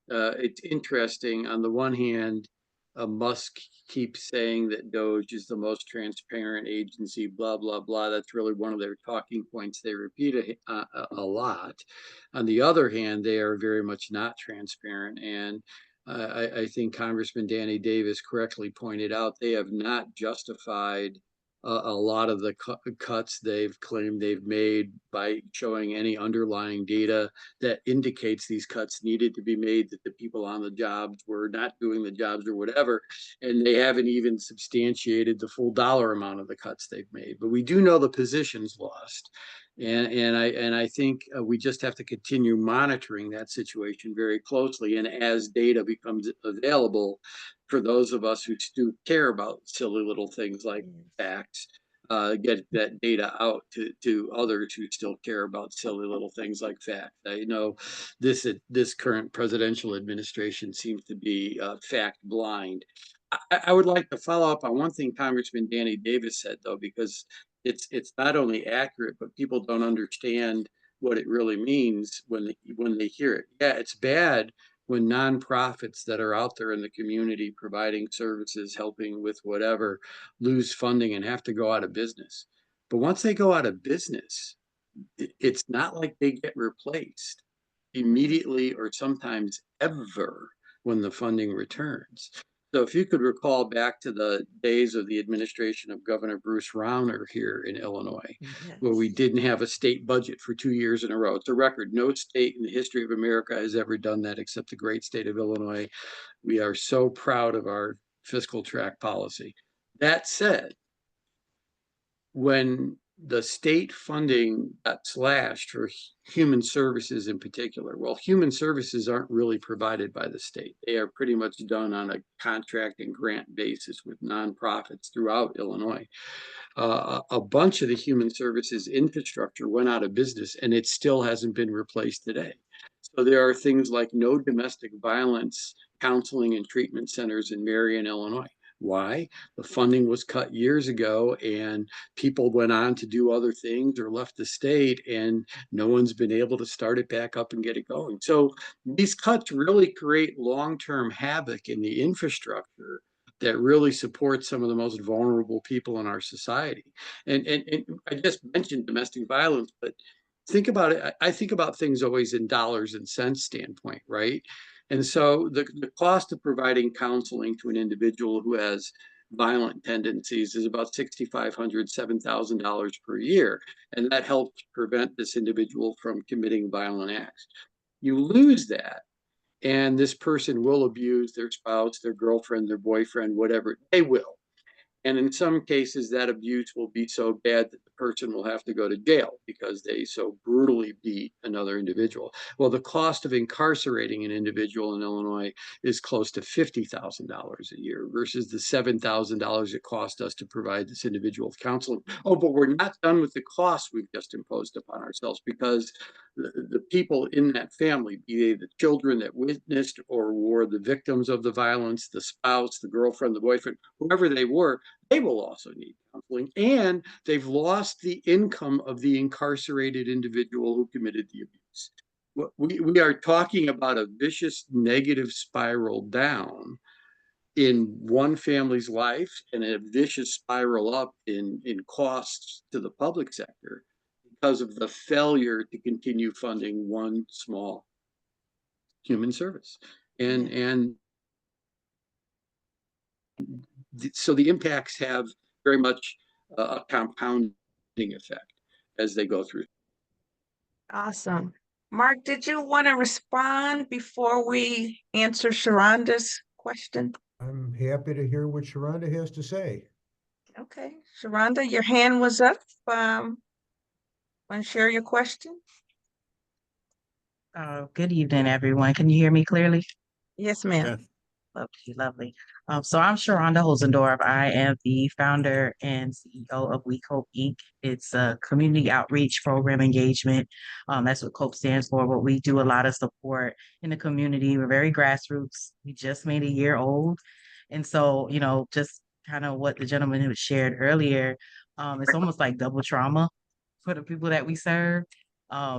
It's interesting. On the one hand, Musk keeps saying that DOGE is the most transparent agency, blah, blah, blah. That's really one of their talking points. They repeat a lot. On the other hand, they are very much not transparent. And I think Congressman Danny Davis correctly pointed out they have not justified a lot of the cuts they've claimed they've made by showing any underlying data that indicates these cuts needed to be made, that the people on the jobs were not doing the jobs or whatever. And they haven't even substantiated the full dollar amount of the cuts they've made. But we do know the positions lost. And I think we just have to continue monitoring that situation very closely. And as data becomes available for those of us who do care about silly little things like facts, get that data out to others who still care about silly little things like facts. I know this current presidential administration seems to be fact blind. I would like to follow up on one thing Congressman Danny Davis said, though, because it's not only accurate, but people don't understand what it really means when they hear it. Yeah, it's bad when nonprofits that are out there in the community providing services, helping with whatever, lose funding and have to go out of business. But once they go out of business, it's not like they get replaced immediately or sometimes ever when the funding returns. So if you could recall back to the days of the administration of Governor Bruce Rauner here in Illinois, where we didn't have a state budget for 2 years in a row. It's a record. No state in the history of America has ever done that except the great state of Illinois. We are so proud of our fiscal track policy. That said, when the state funding got slashed for human services in particular, well, human services aren't really provided by the state. They are pretty much done on a contract and grant basis with nonprofits throughout Illinois. A bunch of the human services infrastructure went out of business and it still hasn't been replaced today. So there are things like no domestic violence counseling and treatment centers in Marion, Illinois. Why? The funding was cut years ago and people went on to do other things or left the state and no one's been able to start it back up and get it going. So these cuts really create long-term havoc in the infrastructure that really supports some of the most vulnerable people in our society. And I just mentioned domestic violence, but think about it. I think about things always in dollars and cents standpoint, right? And so the cost of providing counseling to an individual who has violent tendencies is about $6,500, $7,000 per year. And that helps prevent this individual from committing violent acts. You lose that, and this person will abuse their spouse, their girlfriend, their boyfriend, whatever. They will. And in some cases, that abuse will be so bad that the person will have to go to jail because they so brutally beat another individual. Well, the cost of incarcerating an individual in Illinois is close to $50,000 a year versus the $7,000 it cost us to provide this individual counseling. Oh, but we're not done with the costs we've just imposed upon ourselves, because the people in that family, be they the children that witnessed or were the victims of the violence, the spouse, the girlfriend, the boyfriend, whoever they were, they will also need counseling. And they've lost the income of the incarcerated individual who committed the abuse. We are talking about a vicious negative spiral down in one family's life and a vicious spiral up in costs to the public sector because of the failure to continue funding one small human service. And so the impacts have very much a compounding effect as they go through. Awesome. Mark, did you want to respond before we answer Sharonda's question? I'm happy to hear what Sharonda has to say. Okay, Sharonda, your hand was up. Want to share your question? Good evening, everyone. Can you hear me clearly? Yes, ma'am. Yes. Lovely, lovely. So I'm Sharonda Hosendorf. I am the founder and CEO of We Cope Inc. It's a community outreach program engagement. That's what COPE stands for. But we do a lot of support in the community. We're very grassroots. We just made a year old. And so, just kind of what the gentleman who shared earlier, it's almost like double trauma for the people that we serve,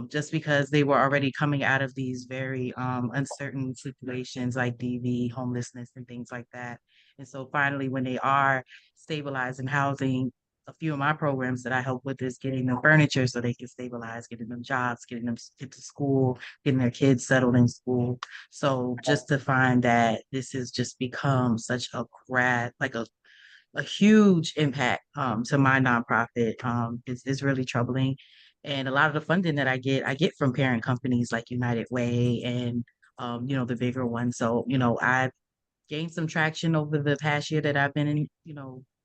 just because they were already coming out of these very uncertain situations like DV, homelessness, and things like that. And so finally, when they are stabilizing housing, a few of my programs that I help with is getting them furniture so they can stabilize, getting them jobs, getting them into school, getting their kids settled in school. So just to find that this has just become such a a huge impact to my nonprofit is really troubling. And a lot of the funding that I get from parent companies like United Way and the bigger ones. So, I've gained some traction over the past year that I've been in,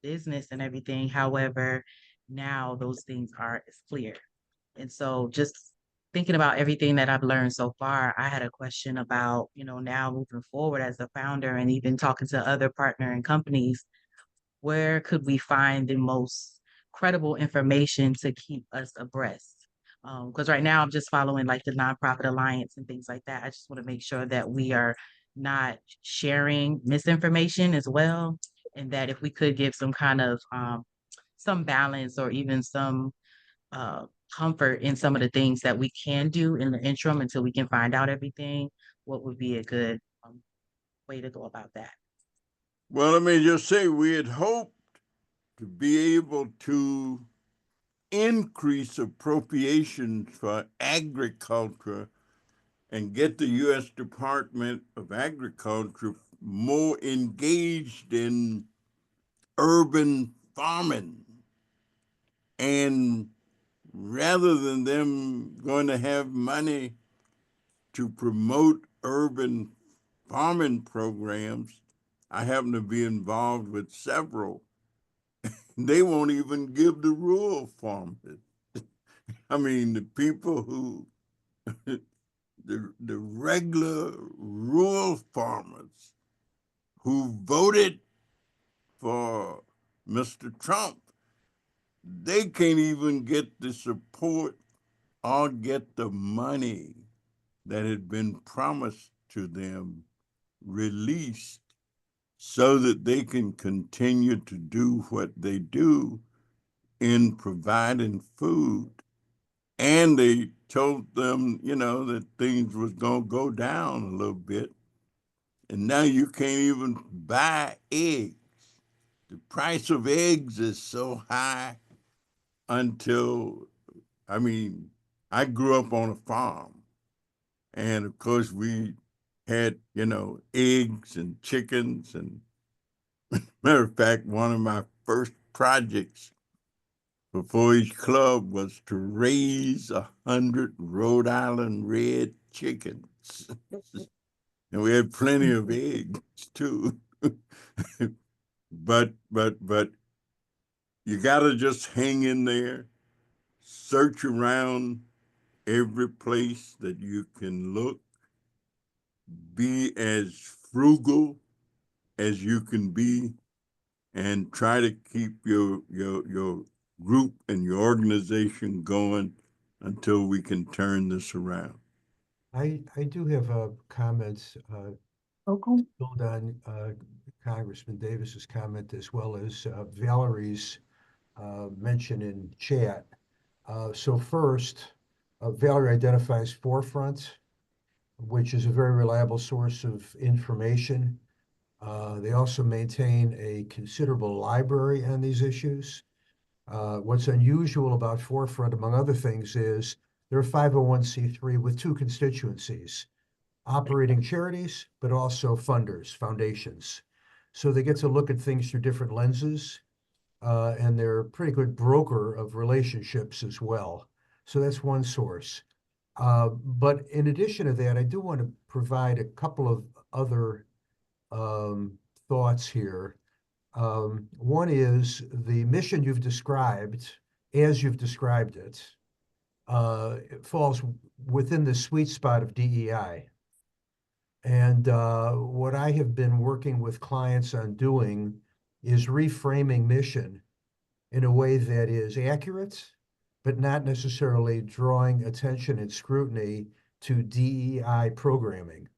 business and everything. However, now those things aren't as clear. And so just thinking about everything that I've learned so far, I had a question about, now moving forward as a founder and even talking to other partner and companies, where could we find the most credible information to keep us abreast? Because right now I'm just following like the Nonprofit Alliance and things like that. I just want to make sure that we are not sharing misinformation as well, and that if we could give some kind of some balance or even some uh, comfort in some of the things that we can do in the interim until we can find out everything, what would be a good way to go about that? Well, let me just say, we had hoped to be able to increase appropriations for agriculture and get the U.S. Department of Agriculture more engaged in urban farming. And rather than them going to have money to promote urban farming programs, I happen to be involved with several. They won't even give the rural farmers. I mean, the people who, the regular rural farmers who voted for Mr. Trump, they can't even get the support or get the money that had been promised to them released so that they can continue to do what they do in providing food. And they told them, that things was going to go down a little bit. And now you can't even buy eggs. The price of eggs is so high until, I mean, I grew up on a farm. And of course, we had, eggs and chickens. And matter of fact, one of my first projects before each club was to raise 100 Rhode Island red chickens. And we had plenty of eggs too. but you gotta just hang in there, search around every place that you can look, be as frugal as you can be, and try to keep your group and your organization going until we can turn this around. I do have comments, Okay. build on Congressman Davis's comment as well as Valerie's mention in chat. So first, Valerie identifies Forefront, which is a very reliable source of information. They also maintain a considerable library on these issues. What's unusual about Forefront, among other things, is they're a 501c3 with two constituencies, operating charities, but also funders, foundations. So they get to look at things through different lenses, and they're a pretty good broker of relationships as well. So that's one source. But in addition to that, I do want to provide a couple of other thoughts here. One is the mission you've described, as you've described it, it falls within the sweet spot of DEI. And what I have been working with clients on doing is reframing mission in a way that is accurate, but not necessarily drawing attention and scrutiny to DEI programming.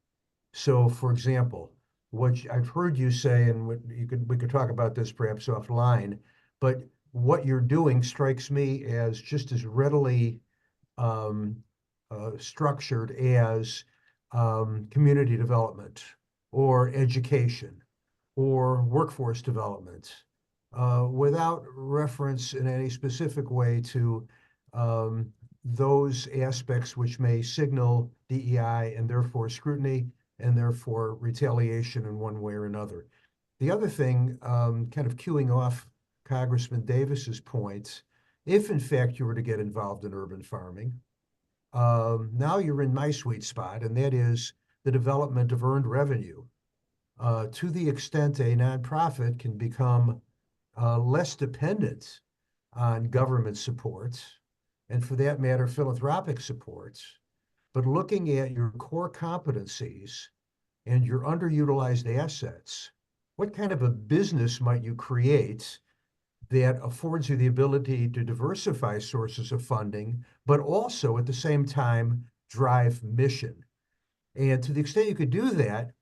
So, for example, I've heard you say, and we could talk about this perhaps offline, but what you're doing strikes me as just as readily um, structured as community development or education or workforce development, without reference in any specific way to those aspects which may signal DEI and therefore scrutiny and therefore retaliation in one way or another. The other thing, kind of queuing off Congressman Davis's points, if in fact you were to get involved in urban farming, now you're in my sweet spot, and that is the development of earned revenue. To the extent a nonprofit can become less dependent on government support, and for that matter, philanthropic support, but looking at your core competencies and your underutilized assets, what kind of a business might you create that affords you the ability to diversify sources of funding, but also at the same time drive mission? And to the extent you could do that,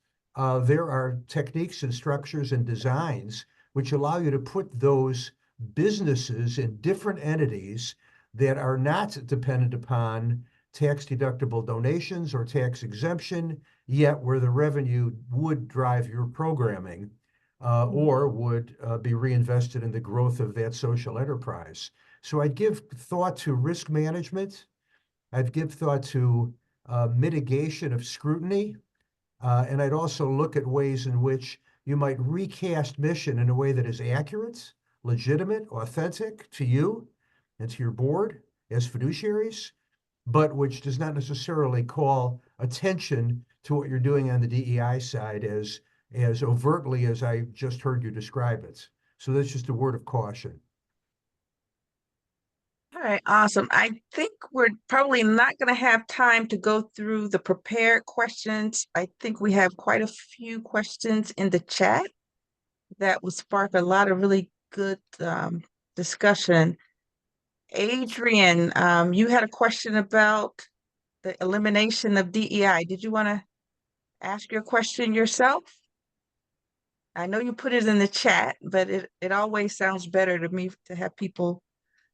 there are techniques and structures and designs which allow you to put those businesses in different entities that are not dependent upon tax deductible donations or tax exemption, yet where the revenue would drive your programming or would be reinvested in the growth of that social enterprise. So I'd give thought to risk management. I'd give thought to mitigation of scrutiny. And I'd also look at ways in which you might recast mission in a way that is accurate, legitimate, authentic to you and to your board as fiduciaries, but which does not necessarily call attention to what you're doing on the DEI side as overtly as I just heard you describe it. So that's just a word of caution. All right, awesome. I think we're probably not going to have time to go through the prepared questions. I think we have quite a few questions in the chat that will spark a lot of really good discussion. Adrian, you had a question about the elimination of DEI. Did you want to ask your question yourself? I know you put it in the chat, but it always sounds better to me to have people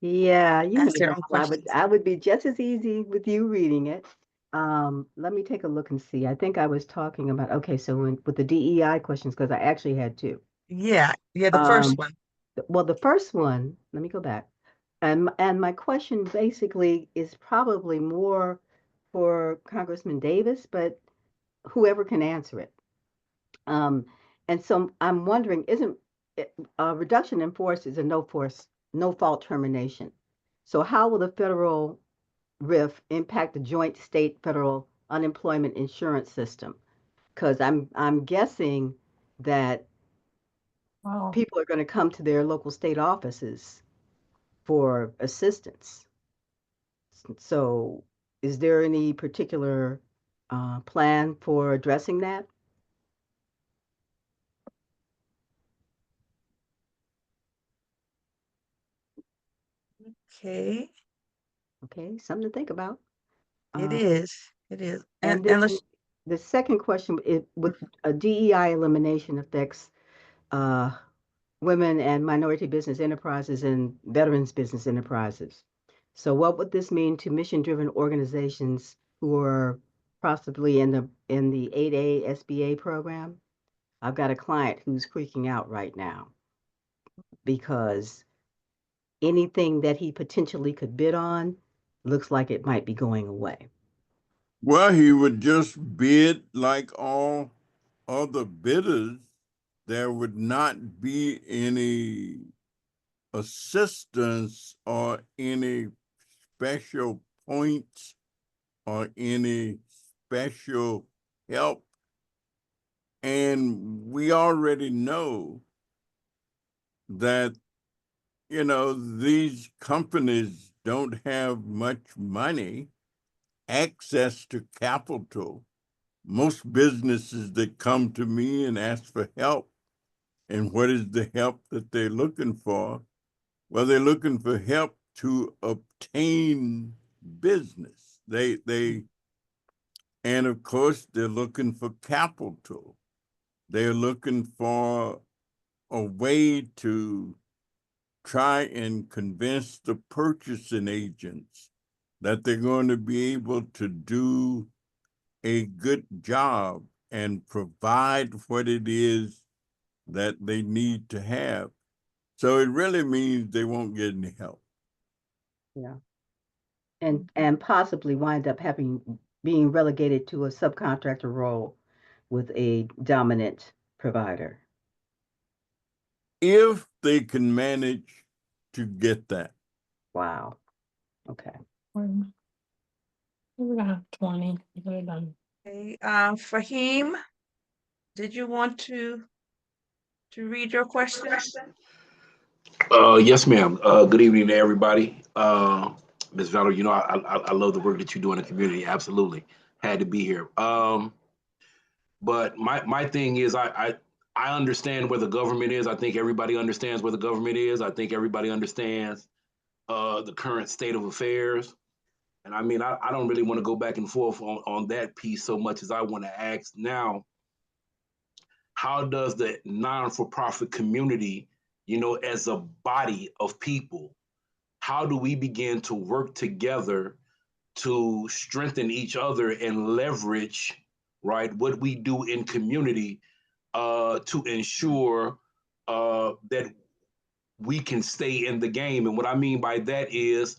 Yeah, you ask know their that own I would questions. I would be just as easy with you reading it. Let me take a look and see. I think I was talking about, okay, so with the DEI questions, because I actually had two. Yeah, the first Um, one. well, the first one, let me go back. And my question basically is probably more for Congressman Davis, but whoever can answer it. Um, and so I'm wondering, isn't a reduction in force is a no fault termination? So how will the federal RIF impact the joint state federal unemployment insurance system? Because I'm guessing that Oh, people are going to come to their local state offices for assistance. So is there any particular plan for addressing that? okay. Okay, something to think about. It Uh, is. It is. and And then let's the second question, with a DEI elimination affects uh, women and minority business enterprises and veterans business enterprises. So what would this mean to mission-driven organizations who are possibly in the 8A SBA program? I've got a client who's freaking out right now because anything that he potentially could bid on looks like it might be going away. Well, he would just bid like all other bidders. There would not be any assistance or any special points or any special help. And we already know that, you know, these companies don't have much money, access to capital. Most businesses that come to me and ask for help, and what is the help that they're looking for? Well, they're looking for help to obtain business. And of course, they're looking for capital. They're looking for a way to try and convince the purchasing agents that they're going to be able to do a good job and provide what it is that they need to have. So it really means they won't get any help. Yeah. And possibly wind up being relegated to a subcontractor role with a dominant provider. If they can manage to get that. Wow. Okay. We got 20. Okay, Fahim, did you want to read your question? Yes, ma'am. Good evening to everybody. Ms. Valerie, you know, I love the work that you do in the community. Absolutely. Had to be here. But my thing is I understand where the government is. I think everybody understands where the government is. I think everybody understands the current state of affairs. And I mean, I don't really want to go back and forth on that piece so much as I want to ask now, how does the non-for-profit community, you know, as a body of people, how do we begin to work together to strengthen each other and leverage, right, what we do in community to ensure that we can stay in the game? And what I mean by that is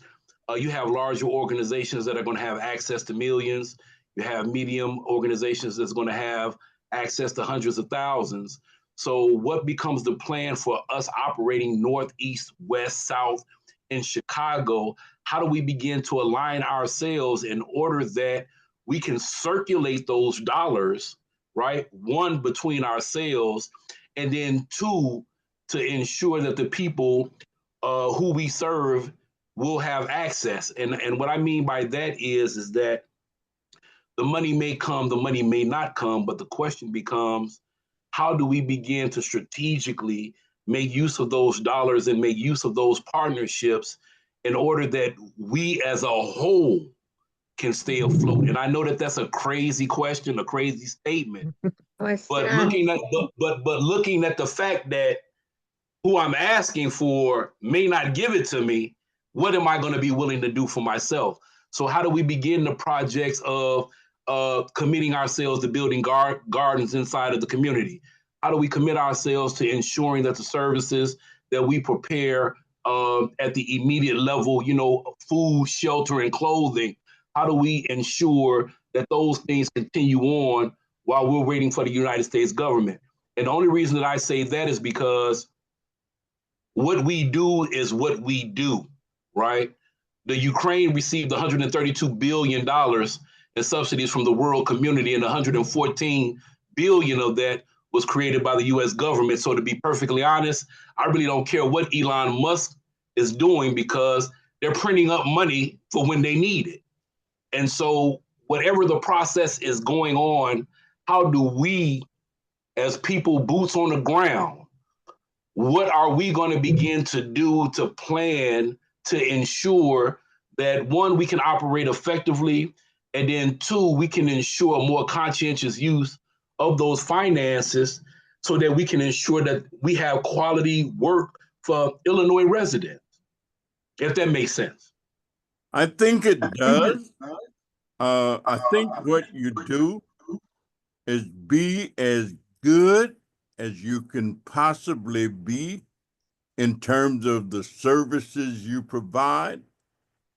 you have larger organizations that are going to have access to millions. You have medium organizations that's going to have access to hundreds of thousands. So what becomes the plan for us operating north, east, west, south in Chicago? How do we begin to align ourselves in order that we can circulate those dollars, right? One, between ourselves, and then two, to ensure that the people who we serve will have access. And what I mean by that is that the money may come, the money may not come, but the question becomes, how do we begin to strategically make use of those dollars and make use of those partnerships in order that we as a whole can stay afloat? And I know that that's a crazy question, a crazy statement, but looking at the fact that who I'm asking for may not give it to me, what am I going to be willing to do for myself? So how do we begin the projects of committing ourselves to building gardens inside of the community? How do we commit ourselves to ensuring that the services that we prepare at the immediate level, you know, food, shelter, and clothing, how do we ensure that those things continue on while we're waiting for the United States government? And the only reason that I say that is because what we do is what we do, right? The Ukraine received $132 billion in subsidies from the world community, and 114 billion of that was created by the US government. So to be perfectly honest, I really don't care what Elon Musk is doing because they're printing up money for when they need it. And so whatever the process is going on, how do we, as people, boots on the ground, what are we going to begin to do to plan to ensure that, one, we can operate effectively, and then two, we can ensure more conscientious use of those finances so that we can ensure that we have quality work for Illinois residents, if that makes sense. I think it does. I think what you do is be as good as you can possibly be in terms of the services you provide,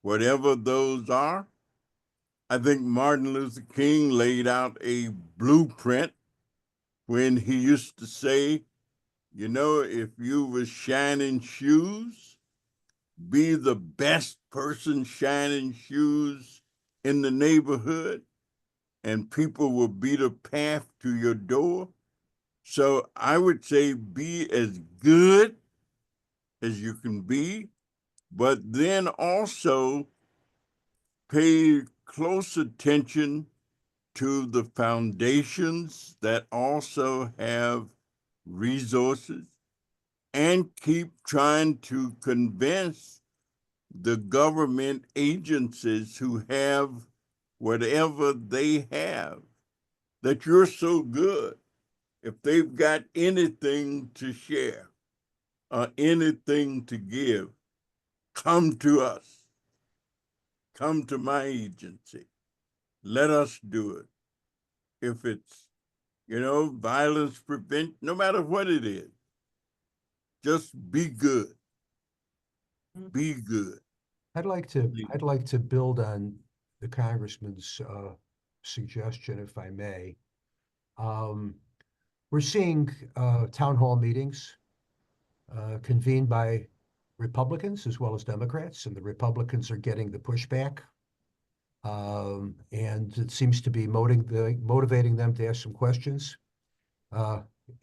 whatever those are. I think Martin Luther King laid out a blueprint when he used to say, you know, if you were shining shoes, be the best person shining shoes in the neighborhood, and people will beat a path to your door. So I would say be as good as you can be, but then also pay close attention to the foundations that also have resources, and keep trying to convince the government agencies who have whatever they have that you're so good. If they've got anything to share or anything to give, come to us. Come to my agency. Let us do it. If it's, violence prevent, no matter what it is, just be good. Be good. I'd like to build on the congressman's suggestion, if I may. We're seeing town hall meetings convened by Republicans as well as Democrats, and the Republicans are getting the pushback. And it seems to be motivating them to ask some questions.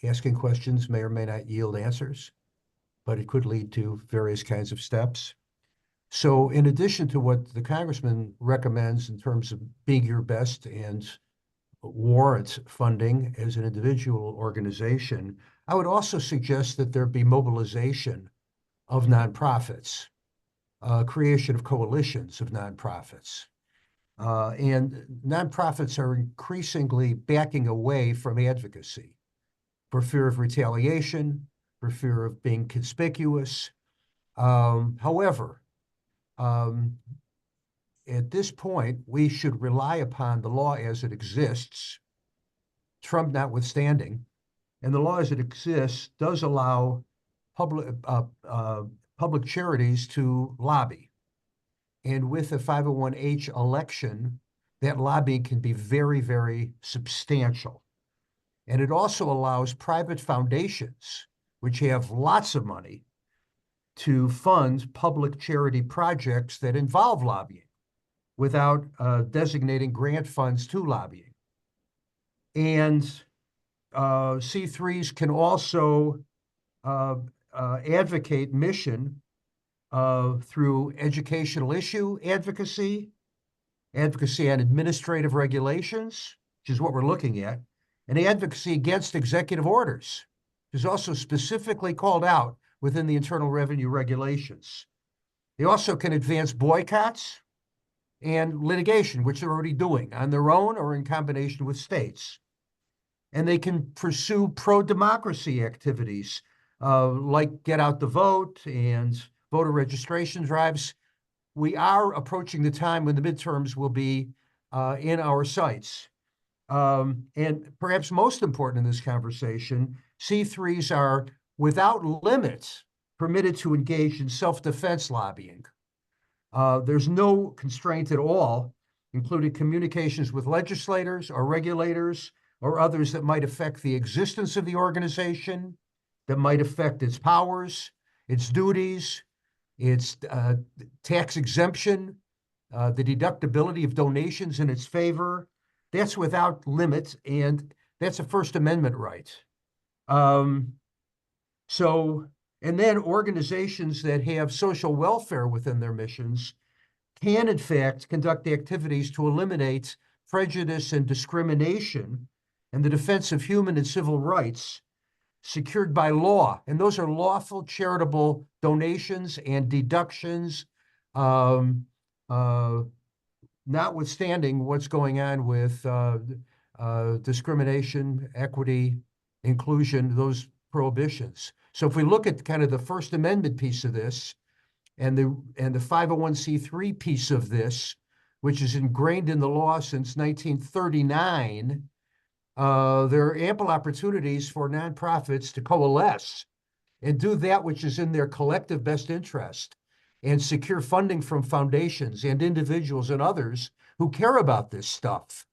Asking questions may or may not yield answers, but it could lead to various kinds of steps. So in addition to what the congressman recommends in terms of being your best and warrant funding as an individual organization, I would also suggest that there be mobilization of nonprofits, creation of coalitions of nonprofits. And nonprofits are increasingly backing away from advocacy for fear of retaliation, for fear of being conspicuous. However, at this point, we should rely upon the law as it exists, Trump notwithstanding, and the law as it exists does allow public charities to lobby. And with a 501(h) election, that lobbying can be very, very substantial. And it also allows private foundations, which have lots of money, to fund public charity projects that involve lobbying without designating grant funds to lobbying. And C3s can also advocate mission through educational issue advocacy, advocacy on administrative regulations, which is what we're looking at, and advocacy against executive orders, which is also specifically called out within the Internal Revenue Regulations. They also can advance boycotts and litigation, which they're already doing on their own or in combination with states. And they can pursue pro-democracy activities like get out the vote and voter registration drives. We are approaching the time when the midterms will be in our sights. And perhaps most important in this conversation, C3s are without limit permitted to engage in self-defense lobbying. There's no constraint at all, including communications with legislators or regulators or others that might affect the existence of the organization, that might affect its powers, its duties, its tax exemption, the deductibility of donations in its favor. That's without limit, and that's a First Amendment right. And then organizations that have social welfare within their missions can, in fact, conduct activities to eliminate prejudice and discrimination and the defense of human and civil rights secured by law. And those are lawful charitable donations and deductions, notwithstanding what's going on with discrimination, equity, inclusion, those prohibitions. So if we look at kind of the First Amendment piece of this and the 501c3 piece of this, which is ingrained in the law since 1939, there are ample opportunities for nonprofits to coalesce and do that which is in their collective best interest and secure funding from foundations and individuals and others who care about this stuff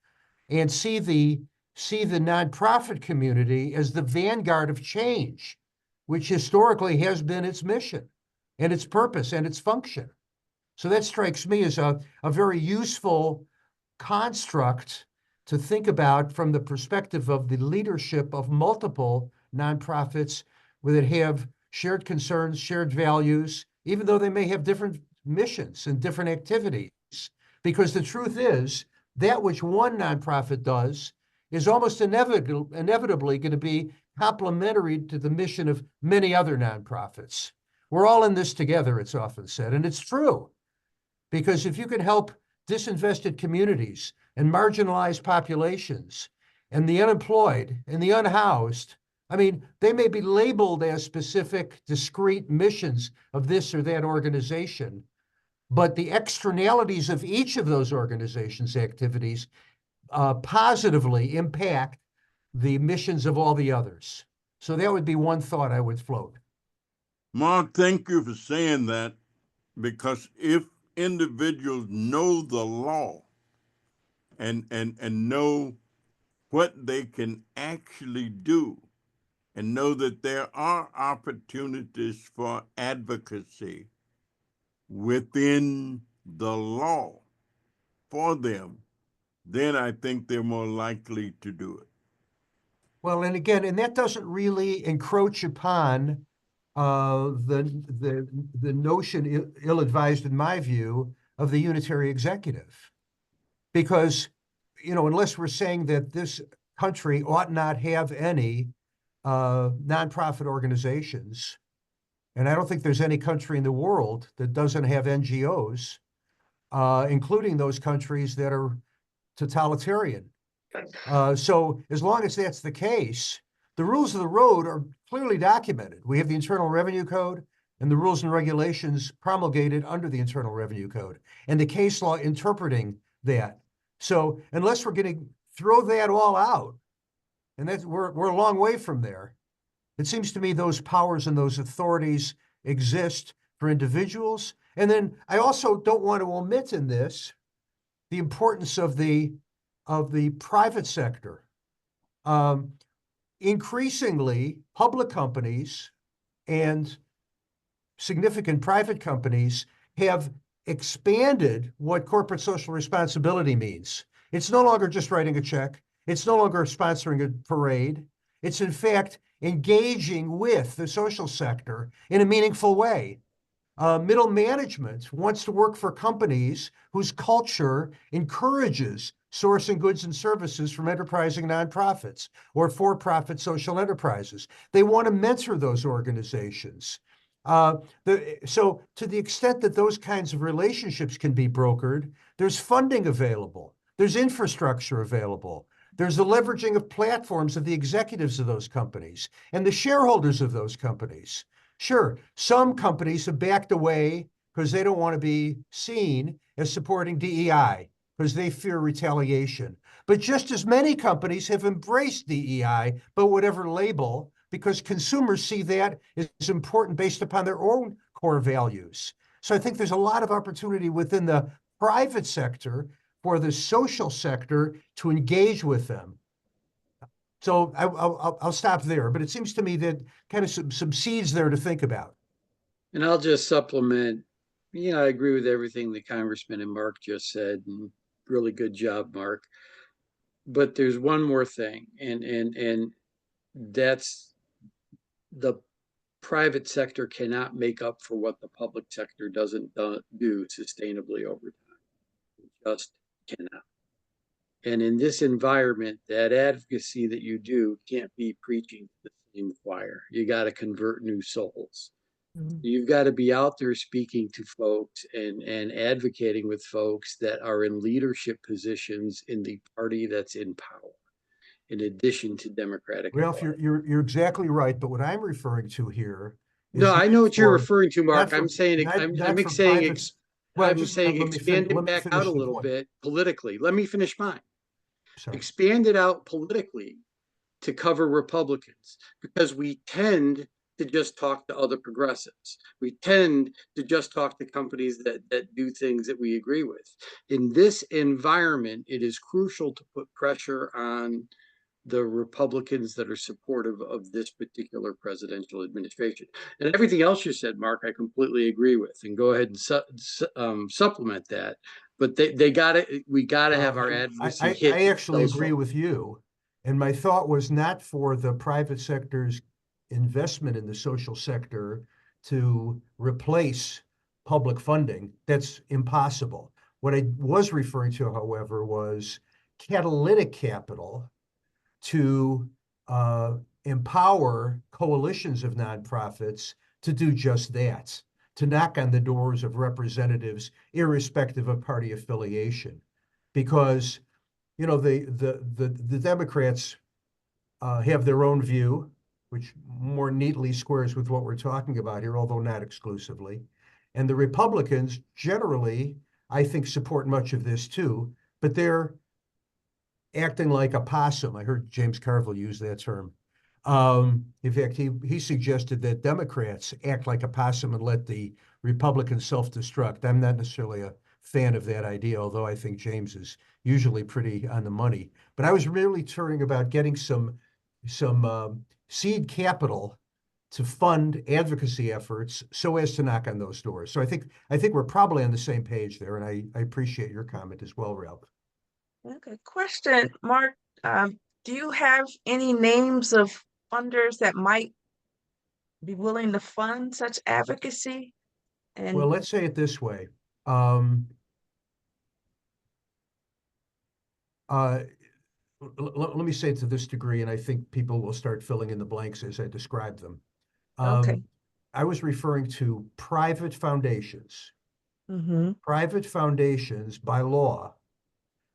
and see the nonprofit community as the vanguard of change, which historically has been its mission and its purpose and its function. So that strikes me as a very useful construct to think about from the perspective of the leadership of multiple nonprofits that have shared concerns, shared values, even though they may have different missions and different activities. Because the truth is, that which one nonprofit does is almost inevitably going to be complementary to the mission of many other nonprofits. We're all in this together, it's often said, and it's true. Because if you can help disinvested communities and marginalized populations and the unemployed and the unhoused, I mean, they may be labeled as specific, discrete missions of this or that organization, but the externalities of each of those organizations' activities positively impact the missions of all the others. So that would be one thought I would float. Mark, thank you for saying that, because if individuals know the law and know what they can actually do, and know that there are opportunities for advocacy within the law for them, then I think they're more likely to do it. Well, and again, and that doesn't really encroach upon the notion, ill-advised in my view, of the unitary executive. Because, unless we're saying that this country ought not have any nonprofit organizations, and I don't think there's any country in the world that doesn't have NGOs, including those countries that are totalitarian. So as long as that's the case, the rules of the road are clearly documented. We have the Internal Revenue Code and the rules and regulations promulgated under the Internal Revenue Code and the case law interpreting that. So unless we're going to throw that all out, and we're a long way from there, it seems to me those powers and those authorities exist for individuals. And then I also don't want to omit in this the importance of the private sector. Increasingly, public companies and significant private companies have expanded what corporate social responsibility means. It's no longer just writing a check. It's no longer sponsoring a parade. It's in fact engaging with the social sector in a meaningful way. Middle management wants to work for companies whose culture encourages sourcing goods and services from enterprising nonprofits or for-profit social enterprises. They want to mentor those organizations. So to the extent that those kinds of relationships can be brokered, there's funding available, there's infrastructure available, there's the leveraging of platforms of the executives of those companies and the shareholders of those companies. Sure, some companies have backed away because they don't want to be seen as supporting DEI because they fear retaliation. But just as many companies have embraced DEI, but whatever label, because consumers see that as important based upon their own core values. So I think there's a lot of opportunity within the private sector for the social sector to engage with them. So I'll stop there, but it seems to me that kind of some seeds there to think about. And I'll just supplement, I agree with everything the Congressman and Mark just said, and really good job, Mark. But there's one more thing, and that's the private sector cannot make up for what the public sector doesn't do sustainably over time. It just cannot. And in this environment, that advocacy that you do can't be preaching to the same choir. You got to convert new souls. Mm-hmm. You've got to be out there speaking to folks and advocating with folks that are in leadership positions in the party that's in power, in addition to Democratic. Ralph, you're exactly right. But what I'm referring to here is no, I know what you're referring to, Mark. I'm saying expand it back out a little bit politically. Let me finish mine. Sorry. Expand it out politically to cover Republicans, because we tend to just talk to other progressives. We tend to just talk to companies that do things that we agree with. In this environment, it is crucial to put pressure on the Republicans that are supportive of this particular presidential administration. And everything else you said, Mark, I completely agree with. And go ahead and supplement that. But we got to have our advocacy. I actually agree with you. And my thought was not for the private sector's investment in the social sector to replace public funding. That's impossible. What I was referring to, however, was catalytic capital to empower coalitions of nonprofits to do just that, to knock on the doors of representatives, irrespective of party affiliation. Because, you know, the Democrats have their own view, which more neatly squares with what we're talking about here, although not exclusively. And the Republicans generally, I think, support much of this too, but they're acting like a possum. I heard James Carville use that term. In fact, he suggested that Democrats act like a possum and let the Republicans self-destruct. I'm not necessarily a fan of that idea, although I think James is usually pretty on the money. But I was really turning about getting some seed capital to fund advocacy efforts so as to knock on those doors. So I think we're probably on the same page there, and I appreciate your comment as well, Ralph. Okay, question, Mark. Do you have any names of funders that might be willing to fund such advocacy? And Well, let's say it this way. Let me say it to this degree, and I think people will start filling in the blanks as I describe them. okay. I was referring to private foundations. Mm-hmm. Private foundations, by law,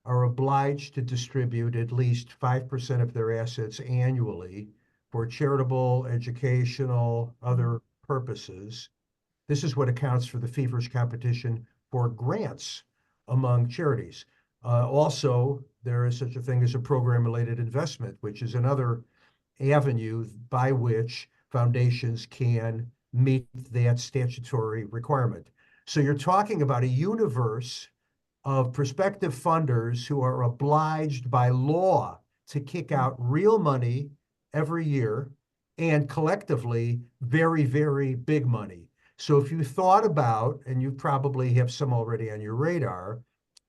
are obliged to distribute at least 5% of their assets annually for charitable, educational, other purposes. This is what accounts for the feverish competition for grants among charities. Also, there is such a thing as a program-related investment, which is another avenue by which foundations can meet that statutory requirement. So you're talking about a universe of prospective funders who are obliged by law to kick out real money every year and collectively very, very big money. So if you thought about, and you probably have some already on your radar,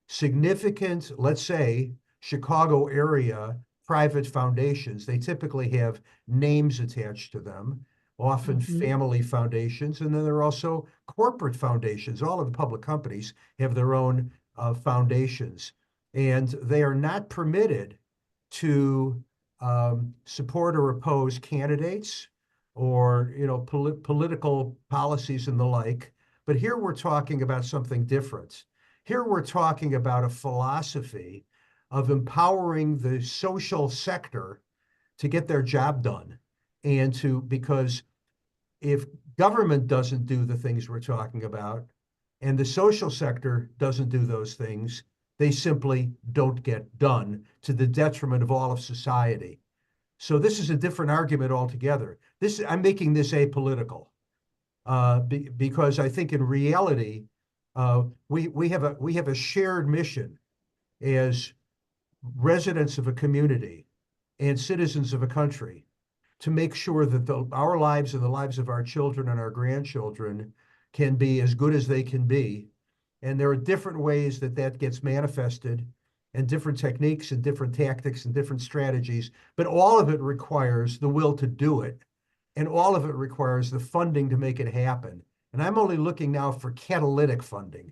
significant, let's say, Chicago area private foundations, they typically have names attached to them, often family foundations, and then there are also corporate foundations. All of the public companies have their own foundations, and they are not permitted to support or oppose candidates or political policies and the like. But here we're talking about something different. Here we're talking about a philosophy of empowering the social sector to get their job done, and because if government doesn't do the things we're talking about and the social sector doesn't do those things, they simply don't get done to the detriment of all of society. So this is a different argument altogether. I'm making this apolitical because I think in reality, we have a shared mission as residents of a community and citizens of a country to make sure that our lives and the lives of our children and our grandchildren can be as good as they can be. And there are different ways that gets manifested, and different techniques and different tactics and different strategies, but all of it requires the will to do it. And all of it requires the funding to make it happen. And I'm only looking now for catalytic funding,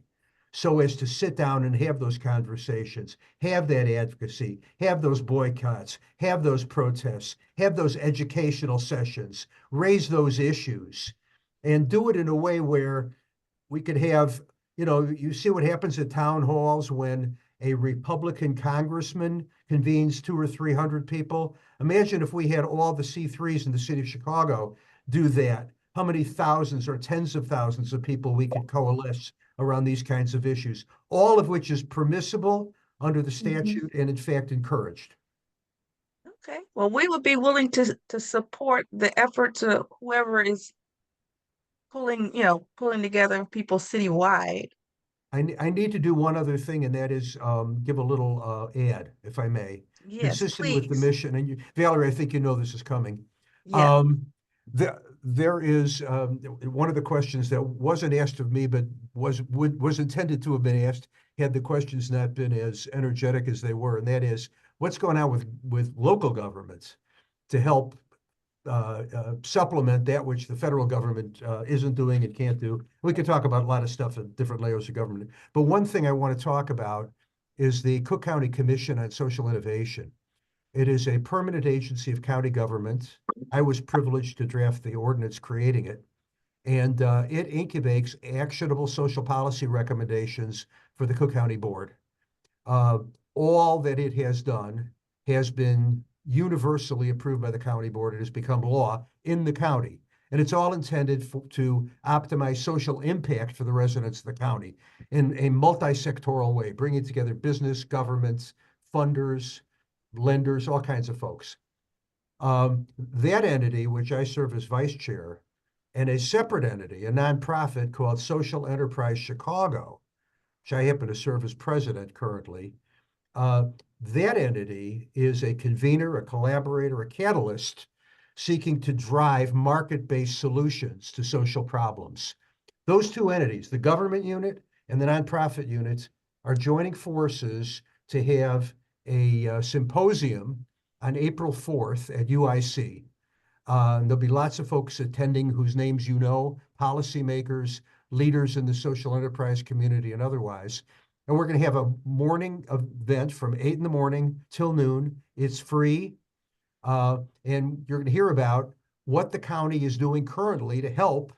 so as to sit down and have those conversations, have that advocacy, have those boycotts, have those protests, have those educational sessions, raise those issues, and do it in a way where we could have, you see what happens at town halls when a Republican congressman convenes 200 or 300 people. Imagine if we had all the C3s in the city of Chicago do that. How many thousands or tens of thousands of people we could coalesce around these kinds of issues, all of which is permissible under the statute and in fact encouraged. Okay, well, we would be willing to support the efforts of whoever is pulling together people citywide. I need to do one other thing, and that is give a little ad, if I may. Yes, Consistent with the please. mission, and Valerie, I think you know this is coming. Yeah. There is one of the questions that wasn't asked of me, but was intended to have been asked had the questions not been as energetic as they were, and that is what's going on with local governments to help supplement that which the federal government isn't doing and can't do. We could talk about a lot of stuff at different layers of government. But one thing I want to talk about is the Cook County Commission on Social Innovation. It is a permanent agency of county government. I was privileged to draft the ordinance creating it. And it incubates actionable social policy recommendations for the Cook County Board. All that it has done has been universally approved by the county board. It has become law in the county. And it's all intended to optimize social impact for the residents of the county in a multi-sectoral way, bringing together business, governments, funders, lenders, all kinds of folks. That entity, which I serve as vice chair, and a separate entity, a nonprofit called Social Enterprise Chicago, which I happen to serve as president currently, that entity is a convener, a collaborator, a catalyst seeking to drive market-based solutions to social problems. Those two entities, the government unit and the nonprofit units, are joining forces to have a symposium on April 4th at UIC. There'll be lots of folks attending whose names you know, policymakers, leaders in the social enterprise community and otherwise. And we're going to have a morning event from 8 in the morning till noon. It's free. And you're going to hear about what the county is doing currently to help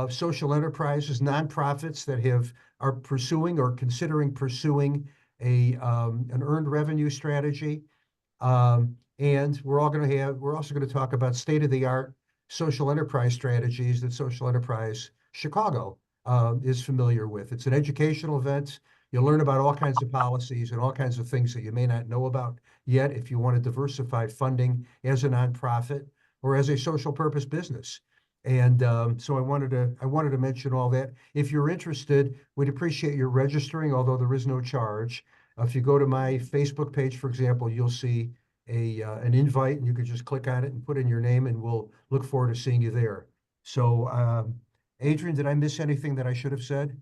social enterprises, nonprofits that are pursuing or considering pursuing an earned revenue strategy. And we're also going to talk about state-of-the-art social enterprise strategies that Social Enterprise Chicago is familiar with. It's an educational event. You'll learn about all kinds of policies and all kinds of things that you may not know about yet if you want to diversify funding as a nonprofit or as a social purpose business. And so I wanted to mention all that. If you're interested, we'd appreciate your registering, although there is no charge. If you go to my Facebook page, for example, you'll see an invite, and you could just click on it and put in your name, and we'll look forward to seeing you there. So, Adrian, did I miss anything that I should have said?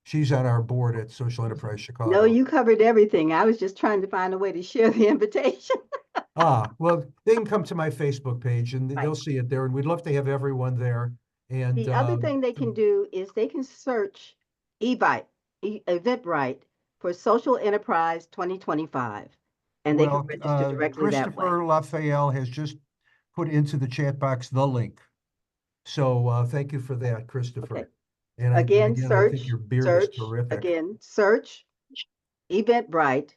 She's on our board at Social Enterprise Chicago. No, you covered everything. I was just trying to find a way to share the invitation. Well, they can come to my Facebook page and they'll see it there, and we'd love to have everyone there. And the other thing they can do is they can search Eventbrite for Social Enterprise 2025, and they can register directly that way. Christopher Raphael has just put into the chat box the link. So thank you for that, Christopher. Okay. And Again, I think your beard is terrific. Search Eventbrite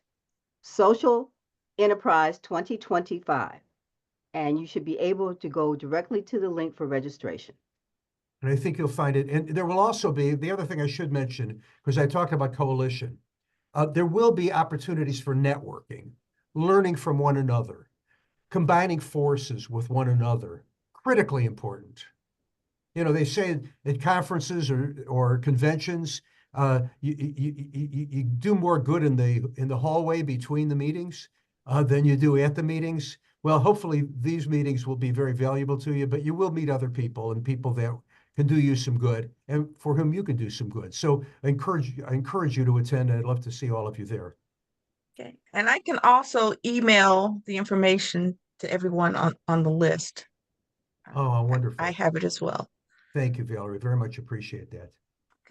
Social Enterprise 2025, and you should be able to go directly to the link for registration. And I think you'll find it. And there will also be, the other thing I should mention, because I talked about coalition, there will be opportunities for networking, learning from one another, combining forces with one another, critically important. You know, they say at conferences or conventions, you do more good in the hallway between the meetings than you do at the meetings. Well, hopefully these meetings will be very valuable to you, but you will meet other people and people that can do you some good and for whom you can do some good. So I encourage you to attend. I'd love to see all of you there. Okay. And I can also email the information to everyone on the list. Oh, wonderful. I have it as well. Thank you, Valerie. Very much appreciate that.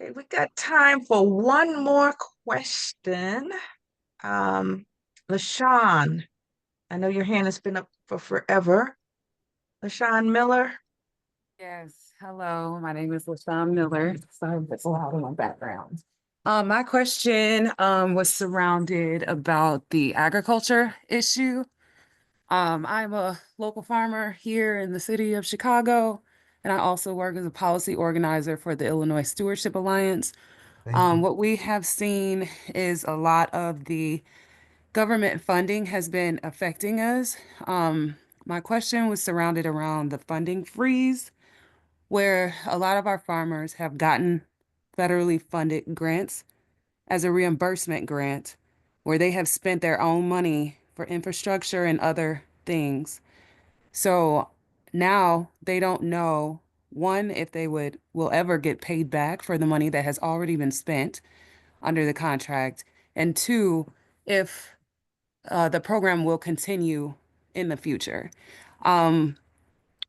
Okay, we got time for one more question. LaShawn, I know your hand has been up for forever. LaShawn Miller. Yes, hello, my name is LaShawn Miller. Sorry, that's loud in my background. My question was surrounded about the agriculture issue. I'm a local farmer here in the city of Chicago, and I also work as a policy organizer for the Illinois Stewardship Alliance. What we have seen is a lot of the government funding has been affecting us. My question was surrounded around the funding freeze, where a lot of our farmers have gotten federally funded grants as a reimbursement grant, where they have spent their own money for infrastructure and other things. So now they don't know, one, if they will ever get paid back for the money that has already been spent under the contract, and two, if the program will continue in the future. Um,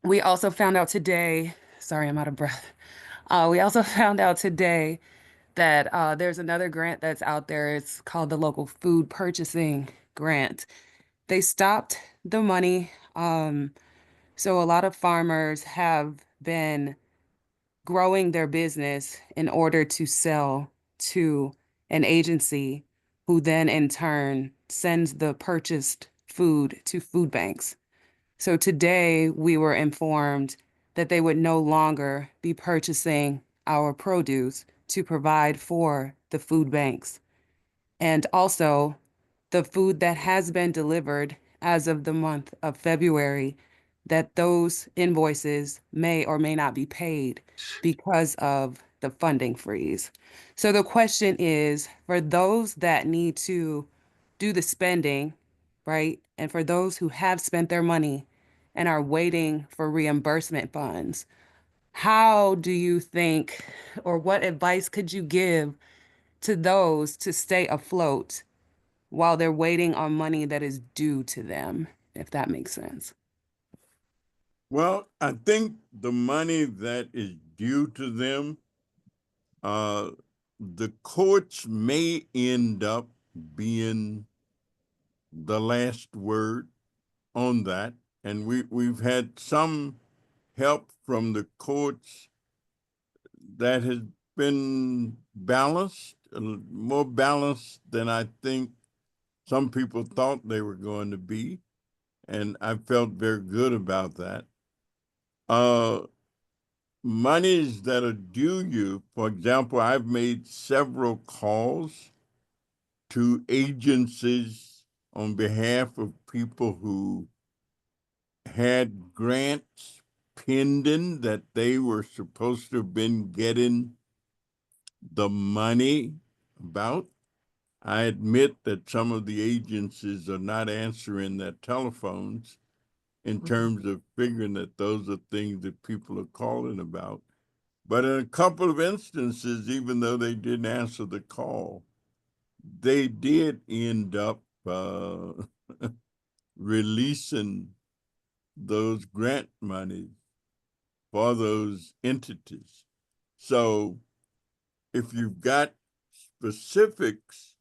we also found out today, sorry, I'm out of breath. We also found out today that there's another grant that's out there. It's called the Local Food Purchasing Grant. They stopped the money. So a lot of farmers have been growing their business in order to sell to an agency who then in turn sends the purchased food to food banks. So today we were informed that they would no longer be purchasing our produce to provide for the food banks. And also, the food that has been delivered as of the month of February, that those invoices may or may not be paid because of the funding freeze. So the question is, for those that need to do the spending, right? And for those who have spent their money and are waiting for reimbursement funds, how do you think, or what advice could you give to those to stay afloat while they're waiting on money that is due to them, if that makes sense? Well, I think the money that is due to them, the courts may end up being the last word on that. And we've had some help from the courts that has been balanced, more balanced than I think some people thought they were going to be. And I felt very good about that. Monies that are due you, for example, I've made several calls to agencies on behalf of people who had grants pending that they were supposed to have been getting the money about. I admit that some of the agencies are not answering their telephones in terms of figuring that those are things that people are calling about. But in a couple of instances, even though they didn't answer the call, they did end up releasing those grant monies for those entities. So if you've got specifics,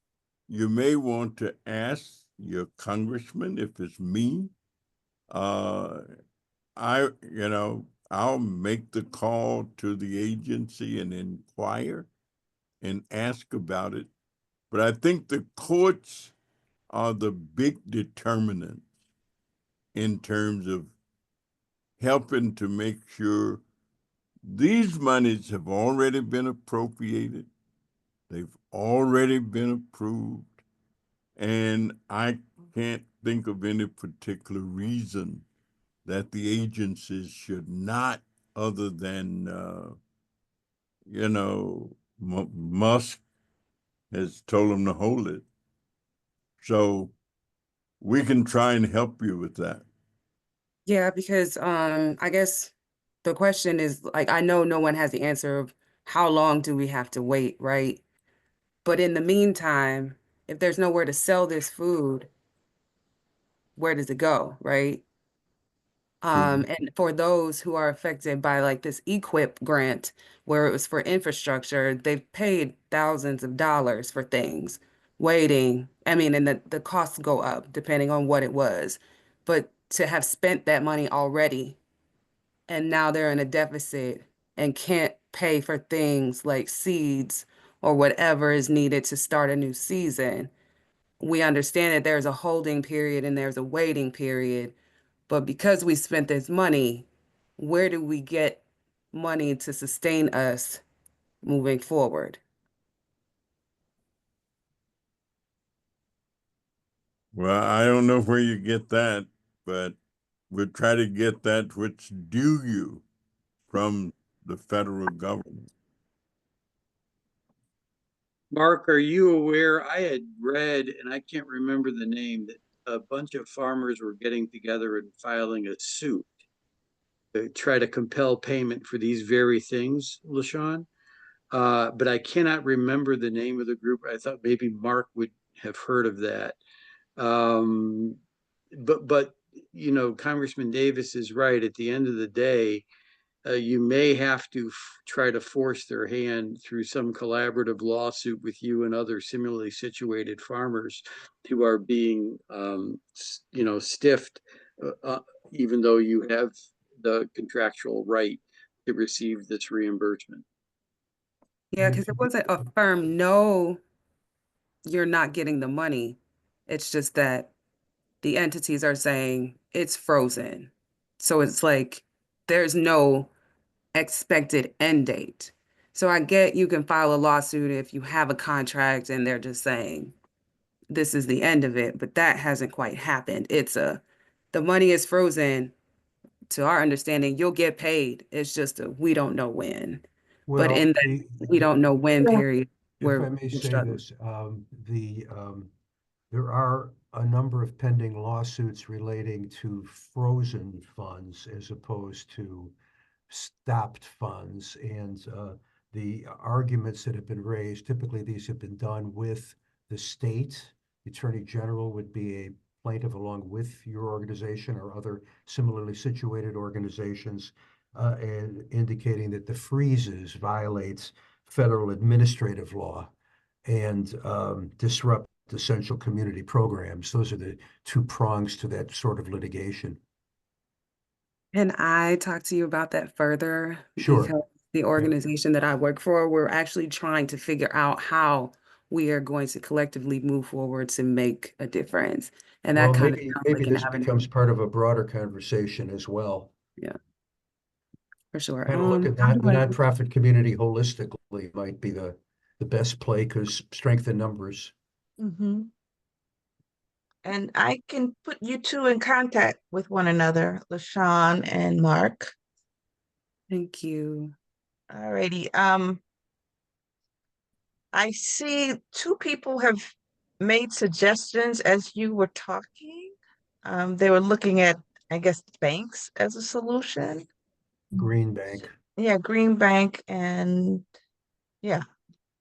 you may want to ask your congressman. If it's me, I'll make the call to the agency and inquire and ask about it. But I think the courts are the big determinants in terms of helping to make sure these monies have already been appropriated. They've already been approved. And I can't think of any particular reason that the agencies should not, other than, Musk has told them to hold it. So we can try and help you with that. Yeah, because I guess the question is like, I know no one has the answer of how long do we have to wait, right? But in the meantime, if there's nowhere to sell this food, where does it go, right? And for those who are affected by like this EQIP grant, where it was for infrastructure, they've paid thousands of dollars for things, waiting. I mean, and the costs go up depending on what it was. But to have spent that money already, and now they're in a deficit and can't pay for things like seeds or whatever is needed to start a new season. We understand that there's a holding period and there's a waiting period. But because we spent this money, where do we get money to sustain us moving forward? Well, I don't know where you get that, but we'll try to get that which due you from the federal government. Mark, are you aware? I had read, and I can't remember the name, that a bunch of farmers were getting together and filing a suit to try to compel payment for these very things, LaShawn. But I cannot remember the name of the group. I thought maybe Mark would have heard of that. But you know, Congressman Davis is right. At the end of the day, you may have to try to force their hand through some collaborative lawsuit with you and other similarly situated farmers who are being, you know, stiffed, even though you have the contractual right to receive this reimbursement. Yeah, because it wasn't a firm no, you're not getting the money. It's just that the entities are saying it's frozen. So it's like there's no expected end date. So I get you can file a lawsuit if you have a contract and they're just saying this is the end of it, but that hasn't quite happened. The money is frozen. To our understanding, you'll get paid. It's just we don't know when. But Well, in that we don't know when period, if we're I may say struggling. this, there are a number of pending lawsuits relating to frozen funds as opposed to stopped funds. And the arguments that have been raised, typically these have been done with the state. The Attorney General would be a plaintiff along with your organization or other similarly situated organizations, and indicating that the freezes violates federal administrative law and disrupt essential community programs. Those are the two prongs to that sort of litigation. Can I talk to you about that further? Sure. Because the organization that I work for, we're actually trying to figure out how we are going to collectively move forward to make a difference. And that Well, kind of maybe sounds maybe like an this avenue. becomes part of a broader conversation as well. Yeah, for sure. Kind of look at I'm that, the gonna- nonprofit community holistically might be the best play because strength in numbers. Mm-hmm. And I can put you two in contact with one another, LaShawn and Mark. Thank you. Alrighty. I see two people have made suggestions as you were talking. They were looking at, I guess, banks as a solution. Green Bank. Yeah, Green Bank and yeah.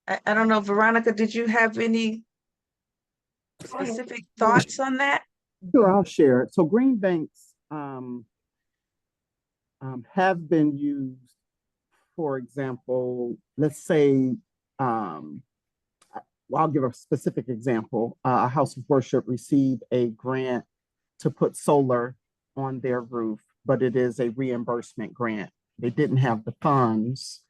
I don't know, Veronica, did you have any specific thoughts on that? Sure, I'll share it. So green banks have been used, for example, let's say, well, I'll give a specific example. A house of worship received a grant to put solar on their roof, but it is a reimbursement grant. They didn't have the funds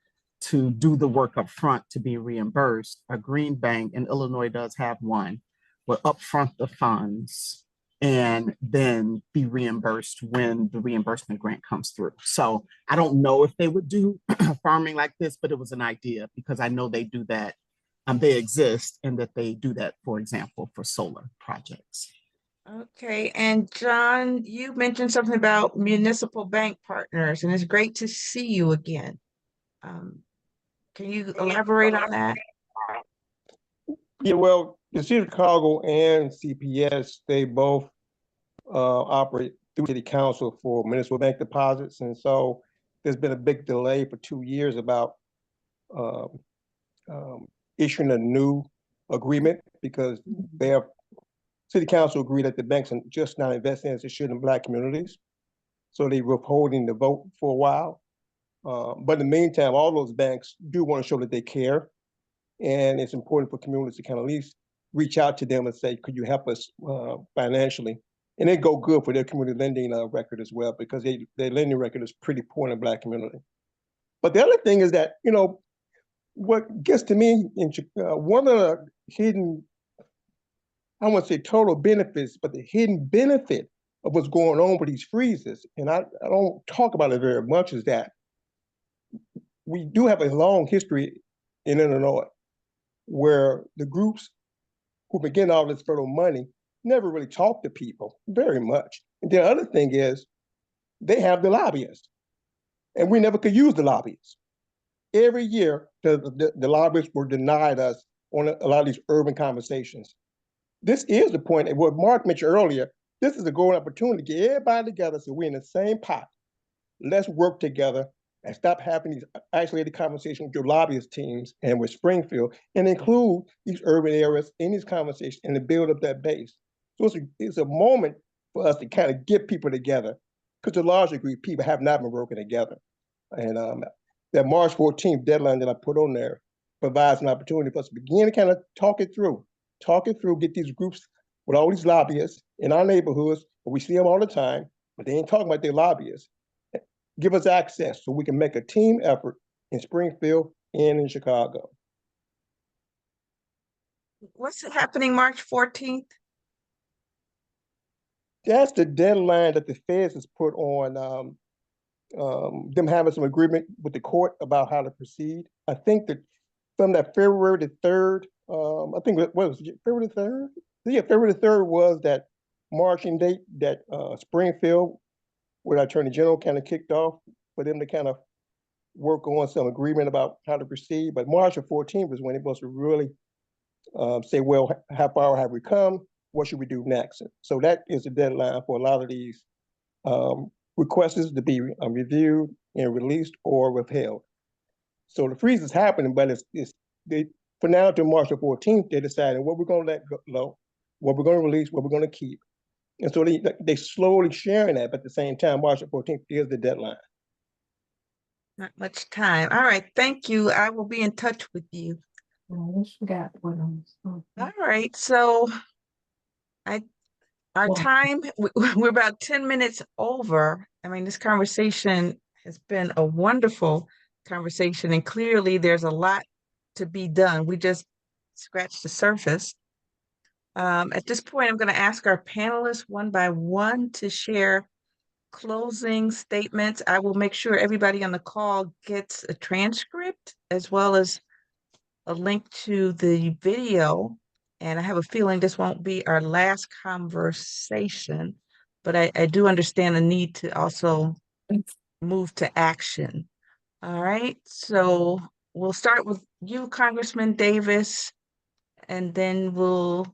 to do the work up front to be reimbursed. A green bank in Illinois does have one, will upfront the funds and then be reimbursed when the reimbursement grant comes through. So I don't know if they would do farming like this, but it was an idea because I know they do that. They exist and that they do that, for example, for solar projects. Okay, and John, you mentioned something about municipal bank partners, and it's great to see you again. Can you elaborate on that? Yeah, well, the City of Chicago and CPS, they both operate through City Council for municipal bank deposits. And so there's been a big delay for 2 years about issuing a new agreement because they have City Council agreed that the banks are just not investing as they should in Black communities. So they were withholding the vote for a while. But in the meantime, all those banks do want to show that they care. And it's important for communities to kind of at least reach out to them and say, could you help us financially? And it go good for their community lending record as well, because their lending record is pretty poor in the Black community. But the other thing is that, you know, what gets to me, one of the hidden, I won't say total benefits, but the hidden benefit of what's going on with these freezes, and I don't talk about it very much, is that we do have a long history in Illinois where the groups who been getting all this federal money never really talk to people very much. And the other thing is they have the lobbyists, and we never could use the lobbyists. Every year, the lobbyists were denied us on a lot of these urban conversations. This is the point, and what Mark mentioned earlier, this is a golden opportunity to get everybody together so we're in the same pot. Let's work together and stop having these isolated conversations with your lobbyist teams and with Springfield, and include these urban areas in these conversations and to build up that base. So it's a moment for us to kind of get people together, because to a large degree, people have not been working together. And that March 14th deadline that I put on there provides an opportunity for us to begin to kind of talk it through, get these groups with all these lobbyists in our neighborhoods, but we see them all the time, but they ain't talking about their lobbyists. Give us access so we can make a team effort in Springfield and in Chicago. What's happening March 14th? That's the deadline that the feds has put on them having some agreement with the court about how to proceed. I think that from that February the 3rd, I think what was it, February the 3rd? Yeah, February the 3rd was that marching date that Springfield, where the Attorney General kind of kicked off for them to kind of work on some agreement about how to proceed. But March of 14th was when it was to really say, well, how far have we come? What should we do next? So that is the deadline for a lot of these requests to be reviewed and released or withheld. So the freeze is happening, but for now to March the 14th, they're deciding what we're going to let go, what we're going to release, what we're going to keep. And so they slowly sharing that, but at the same time, March the 14th is the deadline. Not much time. All right, thank you. I will be in touch with you. I forgot what All right, so our time, we're about 10 minutes over. I mean, this conversation has been a wonderful conversation, and clearly there's a lot to be done. We just scratched the surface. At this point, I'm going to ask our panelists one by one to share closing statements. I will make sure everybody on the call gets a transcript as well as a link to the video. And I have a feeling this won't be our last conversation, but I do understand the need to also move to action. All right, so we'll start with you, Congressman Davis, and then we'll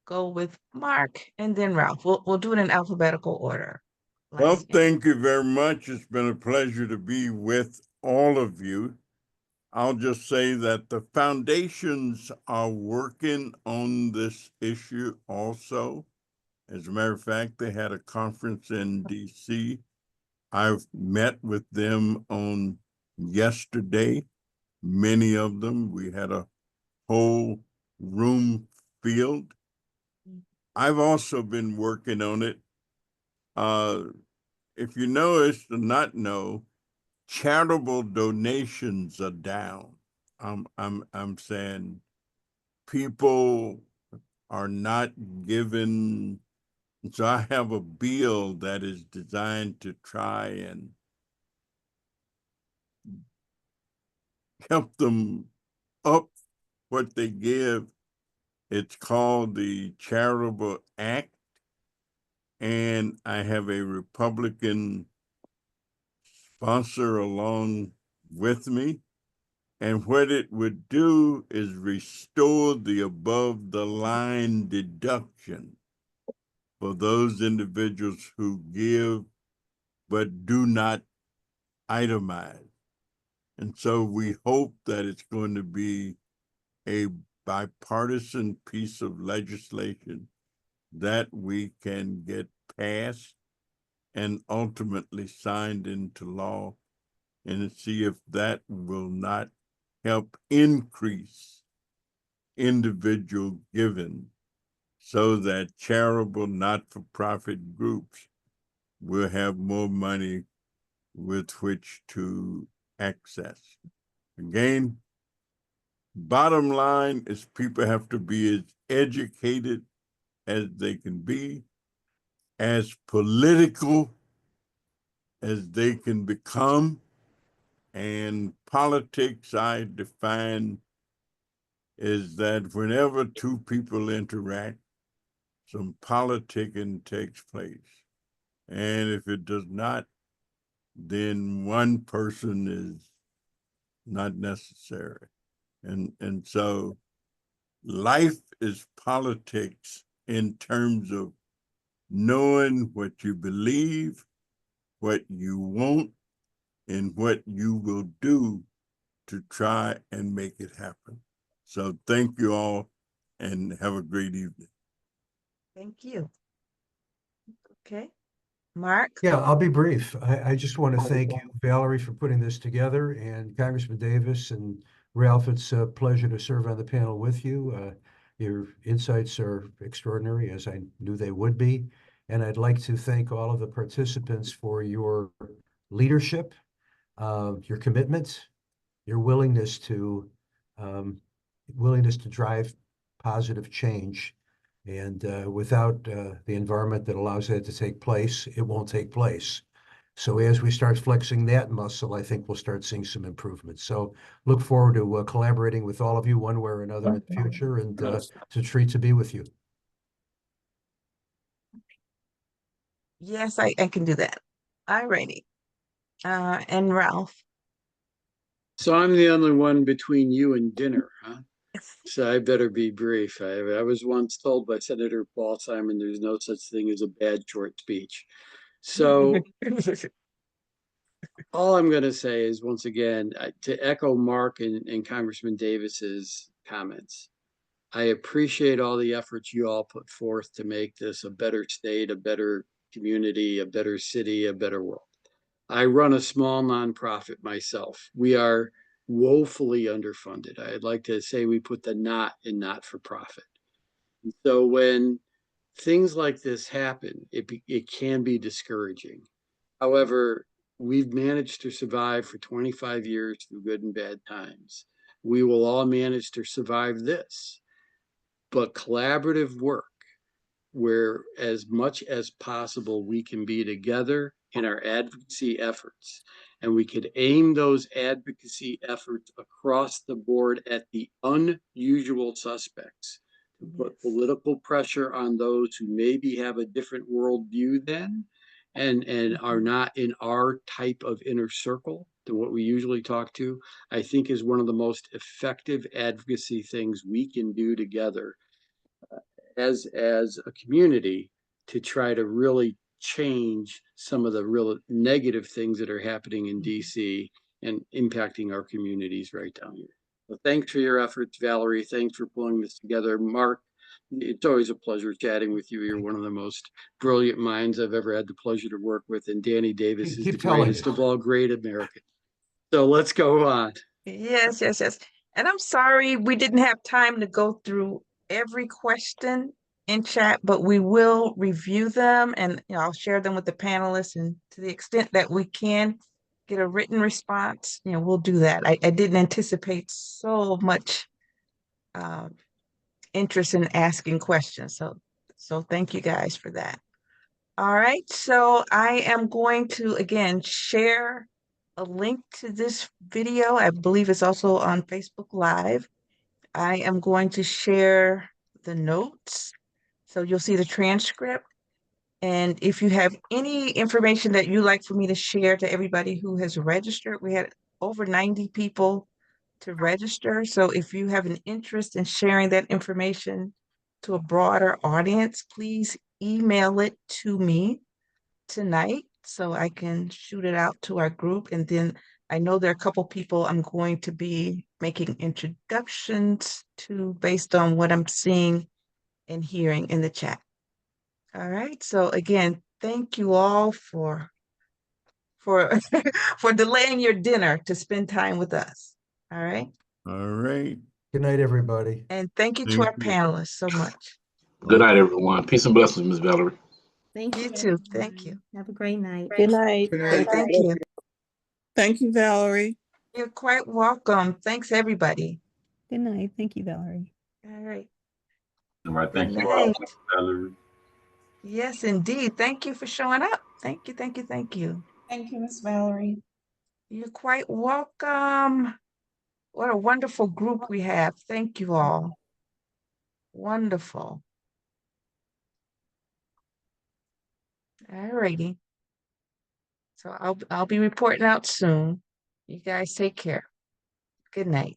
go with Mark and then Ralph. We'll do it in alphabetical order. Well, thank you very much. It's been a pleasure to be with all of you. I'll just say that the foundations are working on this issue also. As a matter of fact, they had a conference in DC. I've met with them on yesterday, many of them. We had a whole room filled. I've also been working on it. If you notice or not know, charitable donations are down. I'm saying people are not given. So I have a bill that is designed to try and help them up what they give. It's called the Charitable Act. And I have a Republican sponsor along with me. And what it would do is restore the above the line deduction for those individuals who give but do not itemize. And so we hope that it's going to be a bipartisan piece of legislation that we can get passed and ultimately signed into law, and see if that will not help increase individual giving so that charitable not-for-profit groups will have more money with which to access. Again, bottom line is people have to be as educated as they can be, as political as they can become. And politics, I define, is that whenever two people interact, some politicking takes place. And if it does not, then one person is not necessary. And so life is politics in terms of knowing what you believe, what you want, and what you will do to try and make it happen. So thank you all and have a great evening. Thank you. Okay, Mark? Yeah, I'll be brief. I just want to thank you, Valerie, for putting this together, and Congressman Davis and Ralph. It's a pleasure to serve on the panel with you. Your insights are extraordinary, as I knew they would be. And I'd like to thank all of the participants for your leadership, your commitment, your willingness to drive positive change. And without the environment that allows that to take place, it won't take place. So as we start flexing that muscle, I think we'll start seeing some improvements. So look forward to collaborating with all of you one way or another in the future, and it's a treat to be with you. Yes, I can do that. All righty. And Ralph? So I'm the only one between you and dinner, huh? So I better be brief. I was once told by Senator Paul Simon, there's no such thing as a bad short speech. So all I'm going to say is, once again, to echo Mark and Congressman Davis's comments, I appreciate all the efforts you all put forth to make this a better state, a better community, a better city, a better world. I run a small nonprofit myself. We are woefully underfunded. I'd like to say we put the not in not-for-profit. So when things like this happen, it can be discouraging. However, we've managed to survive for 25 years through good and bad times. We will all manage to survive this. But collaborative work, where as much as possible we can be together in our advocacy efforts, and we could aim those advocacy efforts across the board at the unusual suspects, to put political pressure on those who maybe have a different worldview than and are not in our type of inner circle than what we usually talk to, I think is one of the most effective advocacy things we can do together as a community to try to really change some of the real negative things that are happening in DC and impacting our communities right down here. So thanks for your efforts, Valerie. Thanks for pulling this together. Mark, it's always a pleasure chatting with you. You're one of the most brilliant minds I've ever had the pleasure to work with. And Danny Davis is the greatest of all great Americans. So let's go on. Yes. And I'm sorry we didn't have time to go through every question in chat, but we will review them, and I'll share them with the panelists, and to the extent that we can get a written response, we'll do that. I didn't anticipate so much interest in asking questions. So thank you guys for that. All right, so I am going to again share a link to this video. I believe it's also on Facebook Live. I am going to share the notes, so you'll see the transcript. And if you have any information that you'd like for me to share to everybody who has registered, we had over 90 people to register. So if you have an interest in sharing that information to a broader audience, please email it to me tonight so I can shoot it out to our group. And then I know there are a couple people I'm going to be making introductions to based on what I'm seeing and hearing in the chat. All right. So again, thank you all for for delaying your dinner to spend time with us. All right. All right. Good night, everybody. And thank you to our panelists so much. Good night, everyone. Peace and blessings, Ms. Valerie. Thank you. You too. Thank you. Have a great night. Good night. Thank you. Thank you, Valerie. You're quite welcome. Thanks, everybody. Good night. Thank you, Valerie. All right. All right. Thank Good you all, night. Valerie. Yes, indeed. Thank you for showing up. Thank you. Thank you, Miss Valerie. You're quite welcome. What a wonderful group we have. Thank you all. Wonderful. All righty. So I'll be reporting out soon. You guys take care. Good night.